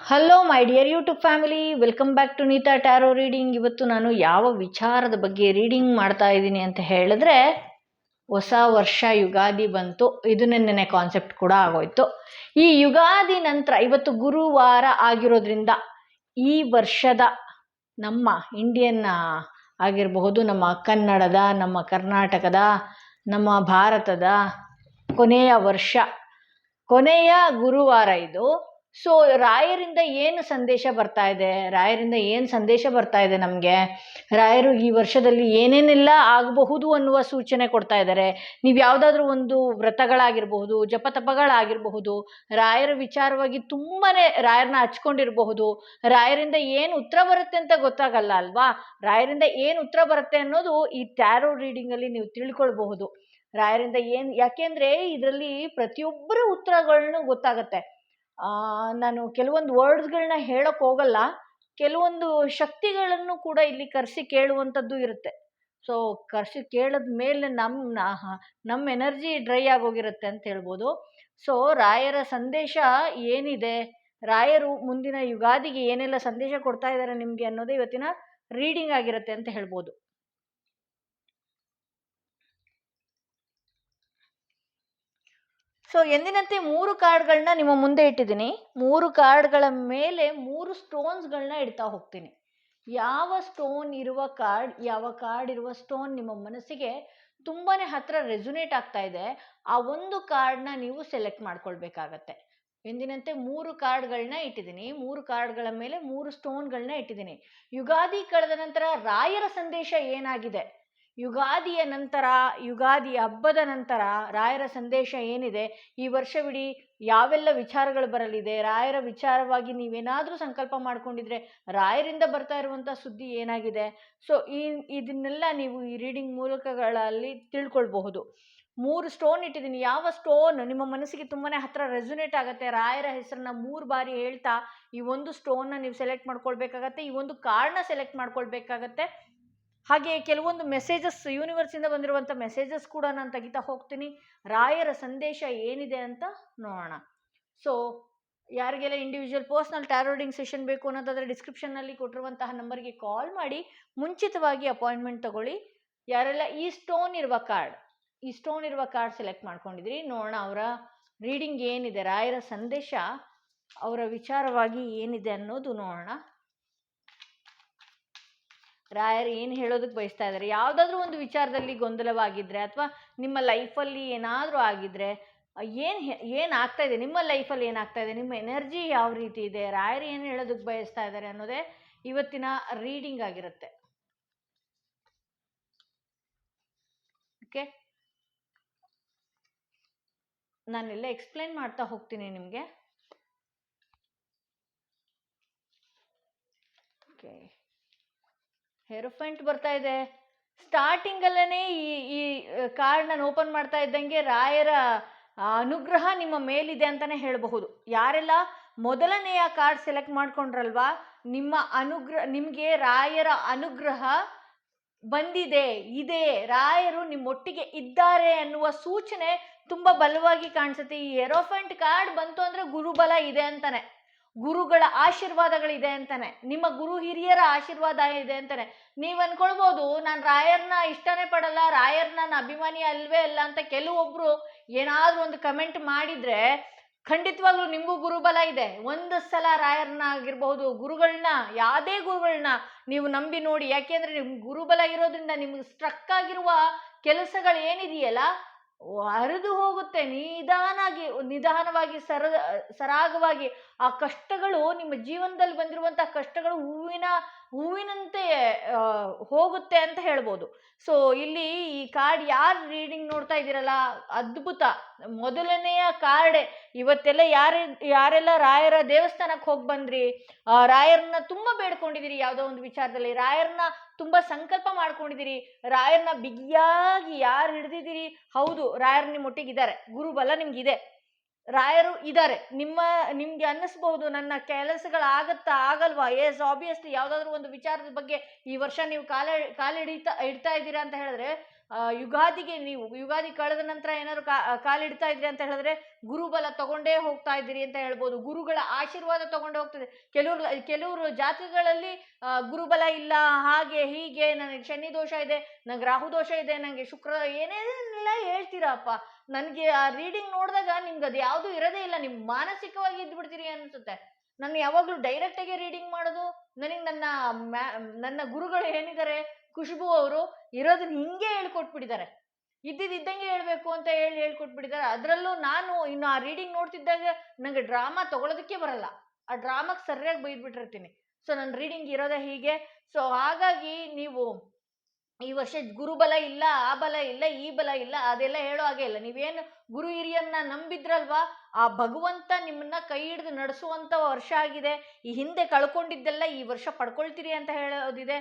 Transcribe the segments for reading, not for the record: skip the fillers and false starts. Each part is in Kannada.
Hello my dear YouTube family, welcome back to Neeta tarot reading. ಇವತ್ತು ನಾನು ಯಾವ ವಿಚಾರದ ಬಗ್ಗೆ ರೀಡಿಂಗ್ ಮಾಡ್ತಾ ಇದ್ದೀನಿ ಅಂತ ಹೇಳಿದ್ರೆ, ಹೊಸ ವರ್ಷ ಯುಗಾದಿ ಬಂತು. ಇದು ನೆನ್ನೆ ಕಾನ್ಸೆಪ್ಟ್ ಕೂಡ ಆಗೋಯ್ತು. ಈ ಯುಗಾದಿ ನಂತರ ಇವತ್ತು ಗುರುವಾರ ಆಗಿರೋದ್ರಿಂದ ಈ ವರ್ಷದ ನಮ್ಮ ಇಂಡಿಯನ್ ಆಗಿರಬಹುದು, ನಮ್ಮ ಕನ್ನಡದ, ನಮ್ಮ ಕರ್ನಾಟಕದ, ನಮ್ಮ ಭಾರತದ ಕೊನೆಯ ವರ್ಷ, ಕೊನೆಯ ಗುರುವಾರ ಇದು. ಸೊ ರಾಯರಿಂದ ಏನು ಸಂದೇಶ ಬರ್ತಾ ಇದೆ, ನಮಗೆ ರಾಯರು ಈ ವರ್ಷದಲ್ಲಿ ಏನೇನೆಲ್ಲ ಆಗಬಹುದು ಅನ್ನುವ ಸೂಚನೆ ಕೊಡ್ತಾ ಇದ್ದಾರೆ. ನೀವು ಯಾವುದಾದ್ರೂ ಒಂದು ವ್ರತಗಳಾಗಿರಬಹುದು, ಜಪತಪಗಳಾಗಿರಬಹುದು, ರಾಯರ ವಿಚಾರವಾಗಿ ತುಂಬಾ ರಾಯರನ್ನ ಹಚ್ಕೊಂಡಿರಬಹುದು. ರಾಯರಿಂದ ಏನು ಉತ್ತರ ಬರುತ್ತೆ ಅಂತ ಗೊತ್ತಾಗಲ್ಲ ಅಲ್ವಾ. ರಾಯರಿಂದ ಏನು ಉತ್ತರ ಬರುತ್ತೆ ಅನ್ನೋದು ಈ ಟ್ಯಾರೋ ರೀಡಿಂಗಲ್ಲಿ ನೀವು ತಿಳ್ಕೊಳ್ಬಹುದು. ರಾಯರಿಂದ ಯಾಕೆಂದ್ರೆ ಇದರಲ್ಲಿ ಪ್ರತಿಯೊಬ್ಬರ ಉತ್ತರಗಳನ್ನು ಗೊತ್ತಾಗತ್ತೆ. ನಾನು ಕೆಲವೊಂದು ವರ್ಡ್ಸ್ಗಳನ್ನ ಹೇಳಕ್ ಹೋಗಲ್ಲ, ಕೆಲವೊಂದು ಶಕ್ತಿಗಳನ್ನು ಕೂಡ ಇಲ್ಲಿ ಕರೆಸಿ ಕೇಳುವಂಥದ್ದು ಇರುತ್ತೆ. ಸೊ ಕರೆಸಿ ಕೇಳಿದ ಮೇಲೆ ನಮ್ಮ ಎನರ್ಜಿ ಡ್ರೈ ಆಗೋಗಿರುತ್ತೆ ಅಂತ ಹೇಳ್ಬೋದು. ಸೊ ರಾಯರ ಸಂದೇಶ ಏನಿದೆ, ರಾಯರು ಮುಂದಿನ ಯುಗಾದಿಗೆ ಏನೆಲ್ಲ ಸಂದೇಶ ಕೊಡ್ತಾ ಇದ್ದಾರೆ ನಿಮಗೆ ಅನ್ನೋದೇ ಇವತ್ತಿನ ರೀಡಿಂಗ್ ಆಗಿರುತ್ತೆ ಅಂತ ಹೇಳ್ಬೋದು. ಸೊ ಎಂದಿನಂತೆ 3 ಕಾರ್ಡ್ಗಳನ್ನ ನಿಮ್ಮ ಮುಂದೆ ಇಟ್ಟಿದ್ದೀನಿ. 3 ಕಾರ್ಡ್ಗಳ ಮೇಲೆ 3 ಸ್ಟೋನ್ಸ್ಗಳನ್ನ ಇಡ್ತಾ ಹೋಗ್ತೀನಿ. ಯಾವ ಸ್ಟೋನ್ ಇರುವ ಕಾರ್ಡ್, ಯಾವ ಕಾರ್ಡ್ ಇರುವ ಸ್ಟೋನ್ ನಿಮ್ಮ ಮನಸ್ಸಿಗೆ ತುಂಬಾ ಹತ್ರ ರೆಸೊನೇಟ್ ಆಗ್ತಾ ಇದೆ, ಆ ಒಂದು ಕಾರ್ಡ್ನ ನೀವು ಸೆಲೆಕ್ಟ್ ಮಾಡ್ಕೊಳ್ಬೇಕಾಗತ್ತೆ. ಎಂದಿನಂತೆ 3 ಕಾರ್ಡ್ಗಳನ್ನ ಇಟ್ಟಿದ್ದೀನಿ. 3 ಕಾರ್ಡ್ಗಳ ಮೇಲೆ 3 ಸ್ಟೋನ್ಗಳನ್ನ ಇಟ್ಟಿದ್ದೀನಿ. ಯುಗಾದಿ ಕಳೆದ ನಂತರ ರಾಯರ ಸಂದೇಶ ಏನಾಗಿದೆ, ಯುಗಾದಿಯ ನಂತರ, ಯುಗಾದಿ ಹಬ್ಬದ ನಂತರ ರಾಯರ ಸಂದೇಶ ಏನಿದೆ, ಈ ವರ್ಷವಿಡೀ ಯಾವೆಲ್ಲ ವಿಚಾರಗಳು ಬರಲಿದೆ, ರಾಯರ ವಿಚಾರವಾಗಿ ನೀವೇನಾದರೂ ಸಂಕಲ್ಪ ಮಾಡ್ಕೊಂಡಿದ್ರೆ ರಾಯರಿಂದ ಬರ್ತಾ ಇರುವಂಥ ಸುದ್ದಿ ಏನಾಗಿದೆ. ಸೊ ಇದನ್ನೆಲ್ಲ ನೀವು ಈ ರೀಡಿಂಗ್ ಮೂಲಕಗಳಲ್ಲಿ ತಿಳ್ಕೊಳ್ಬಹುದು. 3 ಸ್ಟೋನ್ ಇಟ್ಟಿದ್ದೀನಿ. ಯಾವ ಸ್ಟೋನ್ ನಿಮ್ಮ ಮನಸ್ಸಿಗೆ ತುಂಬಾ ಹತ್ರ ರೆಸೊನೇಟ್ ಆಗುತ್ತೆ, ರಾಯರ ಹೆಸರನ್ನ 3 ಬಾರಿ ಹೇಳ್ತಾ ಈ ಒಂದು ಸ್ಟೋನ್ನ ನೀವು ಸೆಲೆಕ್ಟ್ ಮಾಡ್ಕೊಳ್ಬೇಕಾಗತ್ತೆ, ಈ ಒಂದು ಕಾರ್ಡ್ನ ಸೆಲೆಕ್ಟ್ ಮಾಡ್ಕೊಳ್ಬೇಕಾಗತ್ತೆ. ಹಾಗೆ ಕೆಲವೊಂದು ಮೆಸೇಜಸ್, ಯೂನಿವರ್ಸಿಂದ ಬಂದಿರುವಂಥ ಮೆಸೇಜಸ್ ಕೂಡ ನಾನು ತೆಗಿತಾ ಹೋಗ್ತೀನಿ. ರಾಯರ ಸಂದೇಶ ಏನಿದೆ ಅಂತ ನೋಡೋಣ. ಸೊ ಯಾರಿಗೆಲ್ಲ individual personal tarot reading session ಬೇಕು ಅನ್ನೋದಾದರೆ ಡಿಸ್ಕ್ರಿಪ್ಷನ್ನಲ್ಲಿ ಕೊಟ್ಟಿರುವಂತಹ ನಂಬರ್ಗೆ ಕಾಲ್ ಮಾಡಿ ಮುಂಚಿತವಾಗಿ ಅಪಾಯಿಂಟ್ಮೆಂಟ್ ತಗೊಳ್ಳಿ. ಯಾರೆಲ್ಲ ಈ ಸ್ಟೋನ್ ಇರುವ ಕಾರ್ಡ್ ಸೆಲೆಕ್ಟ್ ಮಾಡ್ಕೊಂಡಿದ್ರಿ, ನೋಡೋಣ ಅವರ ರೀಡಿಂಗ್ ಏನಿದೆ, ರಾಯರ ಸಂದೇಶ ಅವರ ವಿಚಾರವಾಗಿ ಏನಿದೆ ಅನ್ನೋದು ನೋಡೋಣ. ರಾಯರು ಏನು ಹೇಳೋದಕ್ಕೆ ಬಯಸ್ತಾ ಇದ್ದಾರೆ, ಯಾವುದಾದ್ರೂ ಒಂದು ವಿಚಾರದಲ್ಲಿ ಗೊಂದಲವಾಗಿದ್ದರೆ ಅಥವಾ ನಿಮ್ಮ ಲೈಫಲ್ಲಿ ಏನಾದರೂ ಆಗಿದ್ರೆ, ಏನು ಆಗ್ತಾ ಇದೆ, ನಿಮ್ಮ ಲೈಫಲ್ಲಿ ಏನಾಗ್ತಾ ಇದೆ, ನಿಮ್ಮ ಎನರ್ಜಿ ಯಾವ ರೀತಿ ಇದೆ, ರಾಯರು ಏನು ಹೇಳೋದಕ್ಕೆ ಬಯಸ್ತಾ ಇದ್ದಾರೆ ಅನ್ನೋದೇ ಇವತ್ತಿನ ರೀಡಿಂಗ್ ಆಗಿರುತ್ತೆ. ಓಕೆ, ನಾನೆಲ್ಲ ಎಕ್ಸ್ಪ್ಲೈನ್ ಮಾಡ್ತಾ ಹೋಗ್ತೀನಿ ನಿಮಗೆ. ಓಕೆ, ಹೆರೋಫೆಂಟ್ ಬರ್ತಾ ಇದೆ. ಸ್ಟಾರ್ಟಿಂಗಲ್ಲೇ ಈ ಕಾರ್ಡ್ ನಾನು ಓಪನ್ ಮಾಡ್ತಾ ಇದ್ದಂಗೆ ರಾಯರ ಅನುಗ್ರಹ ನಿಮ್ಮ ಮೇಲಿದೆ ಅಂತಾನೆ ಹೇಳಬಹುದು. ಯಾರೆಲ್ಲ ಮೊದಲನೆಯ ಕಾರ್ಡ್ ಸೆಲೆಕ್ಟ್ ಮಾಡ್ಕೊಂಡ್ರಲ್ವಾ, ನಿಮಗೆ ರಾಯರ ಅನುಗ್ರಹ ಬಂದಿದೆ, ರಾಯರು ನಿಮ್ಮೊಟ್ಟಿಗೆ ಇದ್ದಾರೆ ಅನ್ನುವ ಸೂಚನೆ ತುಂಬಾ ಬಲವಾಗಿ ಕಾಣಿಸುತ್ತೆ. ಈ ಹೆರೋಫೆಂಟ್ ಕಾರ್ಡ್ ಬಂತು ಅಂದ್ರೆ ಗುರುಬಲ ಇದೆ ಅಂತಾನೆ, ಗುರುಗಳ ಆಶೀರ್ವಾದಗಳಿದೆ ಅಂತಾನೆ, ನಿಮ್ಮ ಗುರು ಹಿರಿಯರ ಆಶೀರ್ವಾದ ಇದೆ ಅಂತಾನೆ. ನೀವು ಅನ್ಕೊಳ್ಬೋದು, ನಾನು ರಾಯರ್ನ ಇಷ್ಟನೇ ಪಡಲ್ಲ, ರಾಯರ್ ನನ್ನ ಅಭಿಮಾನಿ ಅಲ್ವೇ ಅಲ್ಲ ಅಂತ ಕೆಲವೊಬ್ರು ಏನಾದ್ರೂ ಒಂದು ಕಮೆಂಟ್ ಮಾಡಿದ್ರೆ, ಖಂಡಿತವಾಗ್ಲೂ ನಿಮಗೂ ಗುರುಬಲ ಇದೆ. ಒಂದು ಸಲ ರಾಯರ್ನ ಆಗಿರ್ಬಹುದು, ಗುರುಗಳನ್ನ, ಯಾವುದೇ ಗುರುಗಳನ್ನ ನೀವು ನಂಬಿ ನೋಡಿ. ಯಾಕೆಂದ್ರೆ ನಿಮ್ಗೆ ಗುರುಬಲ ಇರೋದ್ರಿಂದ ನಿಮ್ಗೆ ಸ್ಟ್ರಕ್ ಆಗಿರುವ ಕೆಲಸಗಳು ಏನಿದೆಯಲ್ಲ ಹರಿದು ಹೋಗುತ್ತೆ. ನಿಧಾನವಾಗಿ ಸರಾಗವಾಗಿ ಆ ಕಷ್ಟಗಳು, ನಿಮ್ಮ ಜೀವನದಲ್ಲಿ ಬಂದಿರುವಂತಹ ಕಷ್ಟಗಳು ಹೂವಿನಂತೆ ಹೋಗುತ್ತೆ ಅಂತ ಹೇಳ್ಬೋದು. ಸೊ ಇಲ್ಲಿ ಈ ಕಾರ್ಡ್ ಯಾರು ರೀಡಿಂಗ್ ನೋಡ್ತಾ ಇದ್ದೀರಲ್ಲ, ಅದ್ಭುತ. ಮೊದಲನೆಯ ಕಾರ್ಡ್ ಇವತ್ತೆಲ್ಲ ಯಾರೆಲ್ಲ ರಾಯರ ದೇವಸ್ಥಾನಕ್ಕೆ ಹೋಗಿ ಬಂದ್ರಿ, ರಾಯರನ್ನ ತುಂಬಾ ಬೇಡ್ಕೊಂಡಿದ್ದೀರಿ, ಯಾವುದೋ ಒಂದು ವಿಚಾರದಲ್ಲಿ ರಾಯರನ್ನ ತುಂಬಾ ಸಂಕಲ್ಪ ಮಾಡ್ಕೊಂಡಿದ್ದೀರಿ, ರಾಯರ್ನ ಬಿಗಿಯಾಗಿ ಯಾರು ಹಿಡ್ದಿದ್ದೀರಿ, ಹೌದು ರಾಯರ್ ನಿಮ್ಮೊಟ್ಟಿಗಿದ್ದಾರೆ, ಗುರುಬಲ ನಿಮ್ಗಿದೆ, ರಾಯರು ಇದ್ದಾರೆ. ನಿಮ್ಗೆ ಅನ್ನಿಸ್ಬಹುದು ನನ್ನ ಕೆಲಸಗಳು ಆಗಲ್ವಾ. ಎಸ್, ಆಬ್ವಿಯಸ್ಲಿ ಯಾವುದಾದ್ರೂ ಒಂದು ವಿಚಾರದ ಬಗ್ಗೆ ಈ ವರ್ಷ ನೀವು ಇಡ್ತಾ ಇದ್ದೀರಾ ಅಂತ ಹೇಳಿದ್ರೆ, ಯುಗಾದಿ ಕಳೆದ ನಂತರ ಏನಾದ್ರು ಕಾಲಿಡ್ತಾ ಇದ್ರಿ ಅಂತ ಹೇಳಿದ್ರೆ ಗುರುಬಲ ತಗೊಂಡೇ ಹೋಗ್ತಾ ಇದ್ದೀರಿ ಅಂತ ಹೇಳ್ಬೋದು. ಗುರುಗಳ ಆಶೀರ್ವಾದ ತಗೊಂಡೇ ಹೋಗ್ತದೆ. ಕೆಲವರು ಜಾತಕಗಳಲ್ಲಿ ಗುರುಬಲ ಇಲ್ಲ, ಹಾಗೆ ಹೀಗೆ, ನನಗೆ ಶನಿ ದೋಷ ಇದೆ, ನಂಗೆ ರಾಹು ದೋಷ ಇದೆ, ನಂಗೆ ಶುಕ್ರ, ಏನೇನೆಲ್ಲ ಹೇಳ್ತೀರಪ್ಪ. ನನಗೆ ಆ ರೀಡಿಂಗ್ ನೋಡಿದಾಗ ನಿಮ್ಗೆ ಅದು ಯಾವುದು ಇರೋದೇ ಇಲ್ಲ, ನಿಮ್ ಮಾನಸಿಕವಾಗಿ ಇದ್ಬಿಡ್ತೀರಿ ಅನ್ಸುತ್ತೆ. ನಾನು ಯಾವಾಗ್ಲೂ ಡೈರೆಕ್ಟ್ ಆಗಿ ರೀಡಿಂಗ್ ಮಾಡೋದು. ನನಗೆ ನನ್ನ ಗುರುಗಳು ಏನಿದ್ದಾರೆ ಖುಷ್ಬು ಅವರು, ಇರೋದನ್ನ ಹಿಂಗೆ ಹೇಳ್ಕೊಟ್ಬಿಟ್ಟಿದ್ದಾರೆ, ಇದ್ದಂಗೆ ಹೇಳ್ಬೇಕು ಅಂತ ಹೇಳ್ಕೊಟ್ಬಿಟ್ಟಿದ್ದಾರೆ. ಅದರಲ್ಲೂ ನಾನು ಇನ್ನು ಆ ರೀಡಿಂಗ್ ನೋಡ್ತಿದ್ದಾಗ ನಂಗೆ ಡ್ರಾಮಾ ತಗೊಳೋದಕ್ಕೆ ಬರಲ್ಲ, ಆ ಡ್ರಾಮಾಗೆ ಸರಿಯಾಗಿ ಬೈದ್ಬಿಟ್ಟಿರ್ತೀನಿ. ಸೊ ನನ್ನ ರೀಡಿಂಗ್ ಇರೋದೇ ಹೀಗೆ. ಸೊ ಹಾಗಾಗಿ ನೀವು ಈ ವರ್ಷ ಗುರುಬಲ ಇಲ್ಲ, ಆ ಬಲ ಇಲ್ಲ, ಈ ಬಲ ಇಲ್ಲ, ಅದೆಲ್ಲ ಹೇಳೋ ಹಾಗೆ ಇಲ್ಲ. ನೀವೇನು ಗುರು ಹಿರಿಯನ್ನ ನಂಬಿದ್ರಲ್ವಾ, ಆ ಭಗವಂತ ನಿಮ್ಮನ್ನ ಕೈ ಹಿಡಿದು ನಡೆಸುವಂತ ವರ್ಷ ಆಗಿದೆ. ಈ ಹಿಂದೆ ಕಳ್ಕೊಂಡಿದ್ದೆಲ್ಲ ಈ ವರ್ಷ ಪಡ್ಕೊಳ್ತೀರಿ ಅಂತ ಹೇಳೋದಿದೆ.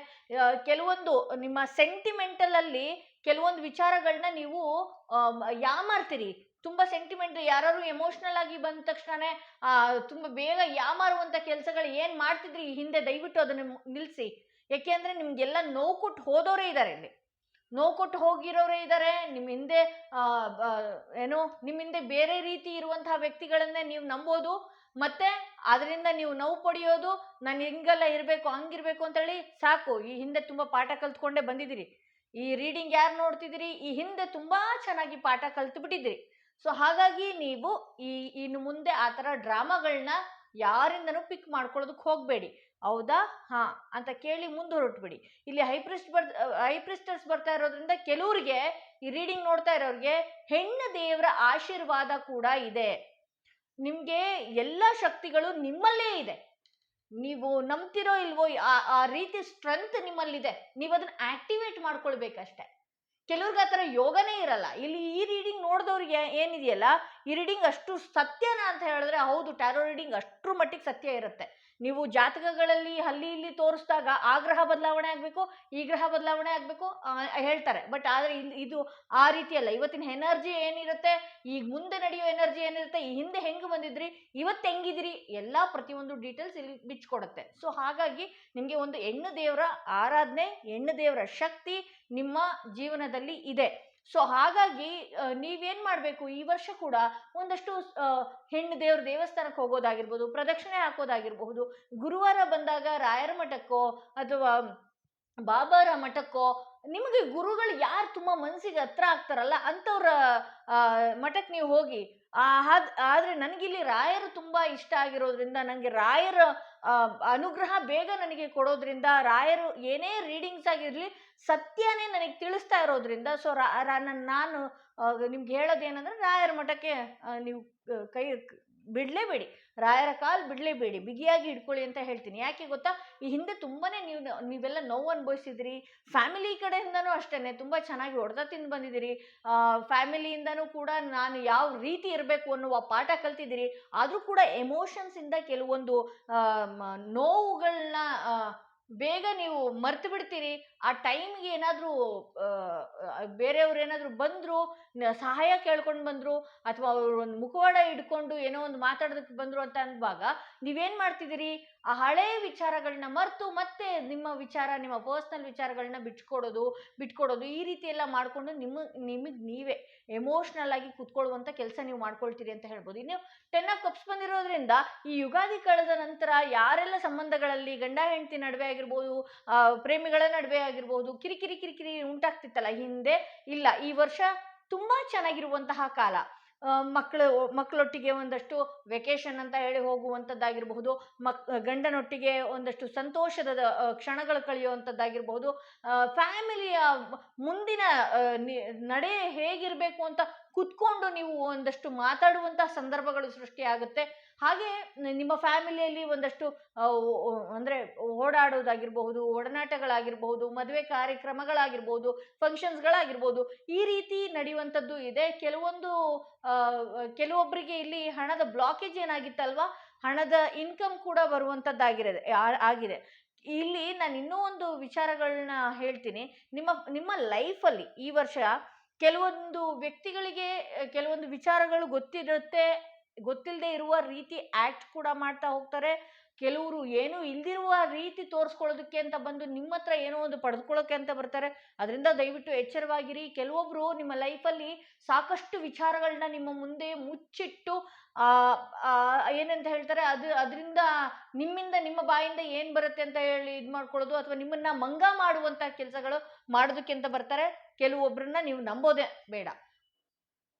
ಕೆಲವೊಂದು ನಿಮ್ಮ ಸೆಂಟಿಮೆಂಟಲ್ ಅಲ್ಲಿ ಕೆಲವೊಂದು ವಿಚಾರಗಳನ್ನ ನೀವು ಯಾಮಾರ್ತೀರಿ. ತುಂಬಾ ಸೆಂಟಿಮೆಂಟ್, ಯಾರು ಎಮೋಷನಲ್ ಆಗಿ ಬಂದ ತಕ್ಷಣನೇ ತುಂಬಾ ಬೇಗ ಯಾಮಾರುವಂತ ಕೆಲಸಗಳು ಏನ್ ಮಾಡ್ತಿದ್ರಿ ಈ ಹಿಂದೆ, ದಯವಿಟ್ಟು ಅದನ್ನ ನಿಲ್ಸಿ. ಯಾಕೆಂದ್ರೆ ನಿಮ್ಗೆಲ್ಲ ನೋವು ಕೊಟ್ಟು ಹೋದವರೇ ಇದ್ದಾರೆ, ಇಲ್ಲಿ ನೋವು ಕೊಟ್ಟು ಹೋಗಿರೋರೇ ಇದ್ದಾರೆ. ನಿಮ್ಮ ಹಿಂದೆ ನಿಮ್ಮ ಹಿಂದೆ ಬೇರೆ ರೀತಿ ಇರುವಂತಹ ವ್ಯಕ್ತಿಗಳನ್ನೇ ನೀವು ನಂಬೋದು, ಮತ್ತೆ ಅದರಿಂದ ನೀವು ನೋವು ಪಡೆಯೋದು. ನಾನು ಹಿಂಗೆಲ್ಲ ಇರಬೇಕು, ಹಂಗಿರ್ಬೇಕು ಅಂತ ಹೇಳಿ ಸಾಕು. ಈ ಹಿಂದೆ ತುಂಬಾ ಪಾಠ ಕಲ್ತ್ಕೊಂಡೇ ಬಂದಿದ್ದೀರಿ. ಈ ರೀಡಿಂಗ್ ಯಾರು ನೋಡ್ತಿದ್ದೀರಿ, ಈ ಹಿಂದೆ ತುಂಬಾ ಚೆನ್ನಾಗಿ ಪಾಠ ಕಲ್ತು ಬಿಟ್ಟಿದ್ದೀರಿ. ಸೊ ಹಾಗಾಗಿ ನೀವು ಇನ್ನು ಮುಂದೆ ಆ ಥರ ಡ್ರಾಮಾಗಳನ್ನ ಯಾರಿಂದನೂ ಪಿಕ್ ಮಾಡ್ಕೊಳ್ಳೋದಕ್ಕೆ ಹೋಗಬೇಡಿ. ಹೌದಾ, ಹಾ ಅಂತ ಕೇಳಿ ಮುಂದೆ ಹೊರಟ್ಬಿಡಿ. ಇಲ್ಲಿ ಹೈಪ್ರಿಸ್ಟರ್ಸ್ ಬರ್ತಾ ಇರೋದ್ರಿಂದ ಕೆಲವ್ರಿಗೆ, ಈ ರೀಡಿಂಗ್ ನೋಡ್ತಾ ಇರೋರಿಗೆ ಹೆಣ್ಣು ದೇವರ ಆಶೀರ್ವಾದ ಕೂಡ ಇದೆ. ನಿಮ್ಗೆ ಎಲ್ಲ ಶಕ್ತಿಗಳು ನಿಮ್ಮಲ್ಲೇ ಇದೆ. ನೀವು ನಂಬ್ತಿರೋ ಇಲ್ವೋ, ಆ ರೀತಿ ಸ್ಟ್ರೆಂತ್ ನಿಮ್ಮಲ್ಲಿದೆ. ನೀವು ಅದನ್ನ ಆಕ್ಟಿವೇಟ್ ಮಾಡ್ಕೊಳ್ಬೇಕಷ್ಟೆ. ಕೆಲವ್ರಿಗೆ ಆ ಥರ ಯೋಗನೇ ಇರಲ್ಲ. ಇಲ್ಲಿ ಈ ರೀಡಿಂಗ್ ನೋಡಿದವ್ರಿಗೆ ಏನಿದೆಯಲ್ಲ, ಈ ರೀಡಿಂಗ್ ಅಷ್ಟು ಸತ್ಯನಾ ಅಂತ ಹೇಳಿದ್ರೆ ಹೌದು, ಟ್ಯಾರೋ ರೀಡಿಂಗ್ ಅಷ್ಟ್ರ ಮಟ್ಟಿಗೆ ಸತ್ಯ ಇರುತ್ತೆ. ನೀವು ಜಾತಕಗಳಲ್ಲಿ ಅಲ್ಲಿ ಇಲ್ಲಿ ತೋರಿಸಿದಾಗ ಆ ಗ್ರಹ ಬದಲಾವಣೆ ಆಗಬೇಕು, ಈ ಗ್ರಹ ಬದಲಾವಣೆ ಆಗಬೇಕು ಹೇಳ್ತಾರೆ. ಬಟ್ ಆದರೆ ಇದು ಆ ರೀತಿ ಅಲ್ಲ. ಇವತ್ತಿನ ಎನರ್ಜಿ ಏನಿರುತ್ತೆ, ಈಗ ಮುಂದೆ ನಡೆಯೋ ಎನರ್ಜಿ ಏನಿರುತ್ತೆ, ಈ ಹಿಂದೆ ಹೆಂಗೆ ಬಂದಿದ್ರಿ, ಇವತ್ತು ಹೆಂಗಿದ್ರಿ, ಎಲ್ಲ ಪ್ರತಿಯೊಂದು ಡೀಟೇಲ್ಸ್ ಇಲ್ಲಿ ಬಿಚ್ಕೊಡುತ್ತೆ. ಸೊ ಹಾಗಾಗಿ ನಿಮಗೆ ಒಂದು ಹೆಣ್ಣು ದೇವರ ಆರಾಧನೆ, ಹೆಣ್ಣು ದೇವರ ಶಕ್ತಿ ನಿಮ್ಮ ಜೀವನದಲ್ಲಿ ಇದೆ. ಸೊ ಹಾಗಾಗಿ ನೀವೇನ್ ಮಾಡಬೇಕು, ಈ ವರ್ಷ ಕೂಡ ಒಂದಷ್ಟು ಹೆಣ್ಣು ದೇವ್ರ ದೇವಸ್ಥಾನಕ್ಕೆ ಹೋಗೋದಾಗಿರ್ಬೋದು, ಪ್ರದಕ್ಷಿಣೆ ಹಾಕೋದಾಗಿರ್ಬಹುದು, ಗುರುವಾರ ಬಂದಾಗ ರಾಯರ ಮಠಕ್ಕೋ ಅಥವಾ ಬಾಬಾರ ಮಠಕ್ಕೋ, ನಿಮಗೆ ಗುರುಗಳು ಯಾರು ತುಂಬಾ ಮನಸ್ಸಿಗೆ ಹತ್ರ ಆಗ್ತಾರಲ್ಲ ಅಂಥವ್ರ ಮಠಕ್ಕೆ ನೀವು ಹೋಗಿ. ಆದ್ರೆ ನನಗಿಲ್ಲಿ ರಾಯರು ತುಂಬಾ ಇಷ್ಟ ಆಗಿರೋದ್ರಿಂದ, ನನಗೆ ರಾಯರ ಅನುಗ್ರಹ ಬೇಗ ನನಗೆ ಕೊಡೋದ್ರಿಂದ, ರಾಯರು ಏನೇ ರೀಡಿಂಗ್ಸ್ ಆಗಿರ್ಲಿ ಸತ್ಯನೇ ನನಗೆ ತಿಳಿಸ್ತಾ ಇರೋದ್ರಿಂದ, ಸೊ ನಾನು ನಿಮ್ಗೆ ಹೇಳೋದೇನಂದ್ರೆ, ರಾಯರ ಮಠಕ್ಕೆ ನೀವು ಕೈ ಬಿಡಲೇಬೇಡಿ, ರಾಯರ ಕಾಲು ಬಿಡಲೇಬೇಡಿ, ಬಿಗಿಯಾಗಿ ಇಟ್ಕೊಳ್ಳಿ ಅಂತ ಹೇಳ್ತೀನಿ. ಯಾಕೆ ಗೊತ್ತಾ, ಈ ಹಿಂದೆ ತುಂಬಾನೇ ನೀವೆಲ್ಲ ನೋವು ಅನುಭವಿಸಿದಿರಿ. ಫ್ಯಾಮಿಲಿ ಕಡೆಯಿಂದನೂ ಅಷ್ಟೇನೆ ತುಂಬಾ ಚೆನ್ನಾಗಿ ಹೊಡೆತ ತಿಂದು ಬಂದಿದ್ದೀರಿ. ಫ್ಯಾಮಿಲಿಯಿಂದನೂ ಕೂಡ ನಾನು ಯಾವ ರೀತಿ ಇರಬೇಕು ಅನ್ನುವ ಪಾಠ ಕಲ್ತಿದ್ದೀರಿ. ಆದರೂ ಕೂಡ ಎಮೋಷನ್ಸ್ ಇಂದ ಕೆಲವೊಂದು ನೋವುಗಳನ್ನ ಬೇಗ ನೀವು ಮರ್ತು ಬಿಡ್ತೀರಿ. ಆ ಟೈಮ್ಗೆ ಏನಾದರೂ ಬೇರೆಯವ್ರು ಏನಾದರೂ ಬಂದರು, ಸಹಾಯ ಕೇಳ್ಕೊಂಡು ಬಂದರು, ಅಥವಾ ಅವರು ಒಂದು ಮುಖವಾಡ ಹಿಡ್ಕೊಂಡು ಏನೋ ಒಂದು ಮಾತಾಡೋದಕ್ಕೆ ಬಂದರು ಅಂತ ಅಂದಾಗ ನೀವೇನು ಮಾಡ್ತಿದ್ದೀರಿ, ಆ ಹಳೆ ವಿಚಾರಗಳನ್ನ ಮರೆತು ಮತ್ತೆ ನಿಮ್ಮ ಪರ್ಸ್ನಲ್ ವಿಚಾರಗಳನ್ನ ಬಿಟ್ಕೊಡೋದು ಈ ರೀತಿ ಎಲ್ಲ ಮಾಡಿಕೊಂಡು ನಿಮಗೆ ನೀವೇ ಎಮೋಷ್ನಲ್ ಆಗಿ ಕುತ್ಕೊಳ್ಳುವಂಥ ಕೆಲಸ ನೀವು ಮಾಡ್ಕೊಳ್ತೀರಿ ಅಂತ ಹೇಳ್ಬೋದು. ಇನ್ನು 10 ಆಫ್ ಕಪ್ಸ್ ಬಂದಿರೋದ್ರಿಂದ ಈ ಯುಗಾದಿ ಕಳೆದ ನಂತರ ಯಾರೆಲ್ಲ ಸಂಬಂಧಗಳಲ್ಲಿ ಗಂಡ ಹೆಂಡತಿ ನಡುವೆ ಆಗಿರ್ಬೋದು, ಪ್ರೇಮಿಗಳ ನಡುವೆ ಆಗಿರ್ಬೋದು ಕಿರಿಕಿರಿ ಉಂಟಾಗ್ತಿತ್ತಲ್ಲ ಹಿಂದೆ, ಇಲ್ಲ, ಈ ವರ್ಷ ತುಂಬಾ ಚೆನ್ನಾಗಿರುವಂತಹ ಕಾಲ. ಮಕ್ಕಳೊಟ್ಟಿಗೆ ಒಂದಷ್ಟು ವೆಕೇಶನ್ ಅಂತ ಹೇಳಿ ಹೋಗುವಂಥದ್ದಾಗಿರಬಹುದು, ಗಂಡನೊಟ್ಟಿಗೆ ಒಂದಷ್ಟು ಸಂತೋಷದ ಕ್ಷಣಗಳು ಕಳೆಯುವಂಥದ್ದಾಗಿರಬಹುದು, ಫ್ಯಾಮಿಲಿಯ ಮುಂದಿನ ನಡೆ ಹೇಗಿರಬೇಕು ಅಂತ ಕುತ್ಕೊಂಡು ನೀವು ಒಂದಷ್ಟು ಮಾತಾಡುವಂತಹ ಸಂದರ್ಭಗಳು ಸೃಷ್ಟಿಯಾಗುತ್ತೆ. ಹಾಗೆ ನಿಮ್ಮ ಫ್ಯಾಮಿಲಿಯಲ್ಲಿ ಒಂದಷ್ಟು ಅಂದರೆ ಓಡಾಡೋದಾಗಿರ್ಬಹುದು, ಒಡನಾಟಗಳಾಗಿರ್ಬಹುದು, ಮದುವೆ ಕಾರ್ಯಕ್ರಮಗಳಾಗಿರ್ಬೋದು, ಫಂಕ್ಷನ್ಸ್ಗಳಾಗಿರ್ಬೋದು, ಈ ರೀತಿ ನಡೆಯುವಂಥದ್ದು ಇದೆ. ಕೆಲವೊಬ್ಬರಿಗೆ ಇಲ್ಲಿ ಹಣದ ಬ್ಲಾಕೇಜ್ ಏನಾಗಿತ್ತಲ್ವಾ, ಹಣದ ಇನ್ಕಮ್ ಕೂಡ ಆಗಿದೆ. ಇಲ್ಲಿ ನಾನು ಇನ್ನೂ ಒಂದು ವಿಚಾರಗಳನ್ನ ಹೇಳ್ತೀನಿ. ನಿಮ್ಮ ಲೈಫಲ್ಲಿ ಈ ವರ್ಷ ಕೆಲವೊಂದು ವ್ಯಕ್ತಿಗಳಿಗೆ ಕೆಲವೊಂದು ವಿಚಾರಗಳು ಗೊತ್ತಿರುತ್ತೆ, ಗೊತ್ತಿಲ್ಲದೆ ಇರುವ ರೀತಿ ಆಕ್ಟ್ ಕೂಡ ಮಾಡ್ತಾ ಹೋಗ್ತಾರೆ. ಕೆಲವರು ಏನು ಇಲ್ದಿರುವ ರೀತಿ ತೋರಿಸ್ಕೊಳ್ಳೋದಕ್ಕೆ ಅಂತ ಬಂದು ನಿಮ್ಮ ಹತ್ರ ಏನೋ ಒಂದು ಪಡೆದುಕೊಳ್ಳೋಕೆ ಅಂತ ಬರ್ತಾರೆ. ಅದರಿಂದ ದಯವಿಟ್ಟು ಎಚ್ಚರವಾಗಿರಿ. ಕೆಲವೊಬ್ರು ನಿಮ್ಮ ಲೈಫಲ್ಲಿ ಸಾಕಷ್ಟು ವಿಚಾರಗಳನ್ನ ನಿಮ್ಮ ಮುಂದೆ ಮುಚ್ಚಿಟ್ಟು ಏನಂತ ಹೇಳ್ತಾರೆ, ಅದರಿಂದ ನಿಮ್ಮಿಂದ, ನಿಮ್ಮ ಬಾಯಿಂದ ಏನ್ ಬರುತ್ತೆ ಅಂತ ಹೇಳಿ ಇದು ಮಾಡ್ಕೊಳ್ಳೋದು, ಅಥವಾ ನಿಮ್ಮನ್ನ ಮಂಗ ಮಾಡುವಂತ ಕೆಲಸಗಳು ಮಾಡೋದಕ್ಕೆ ಅಂತ ಬರ್ತಾರೆ. ಕೆಲವೊಬ್ರನ್ನ ನೀವು ನಂಬೋದೇ ಬೇಡ.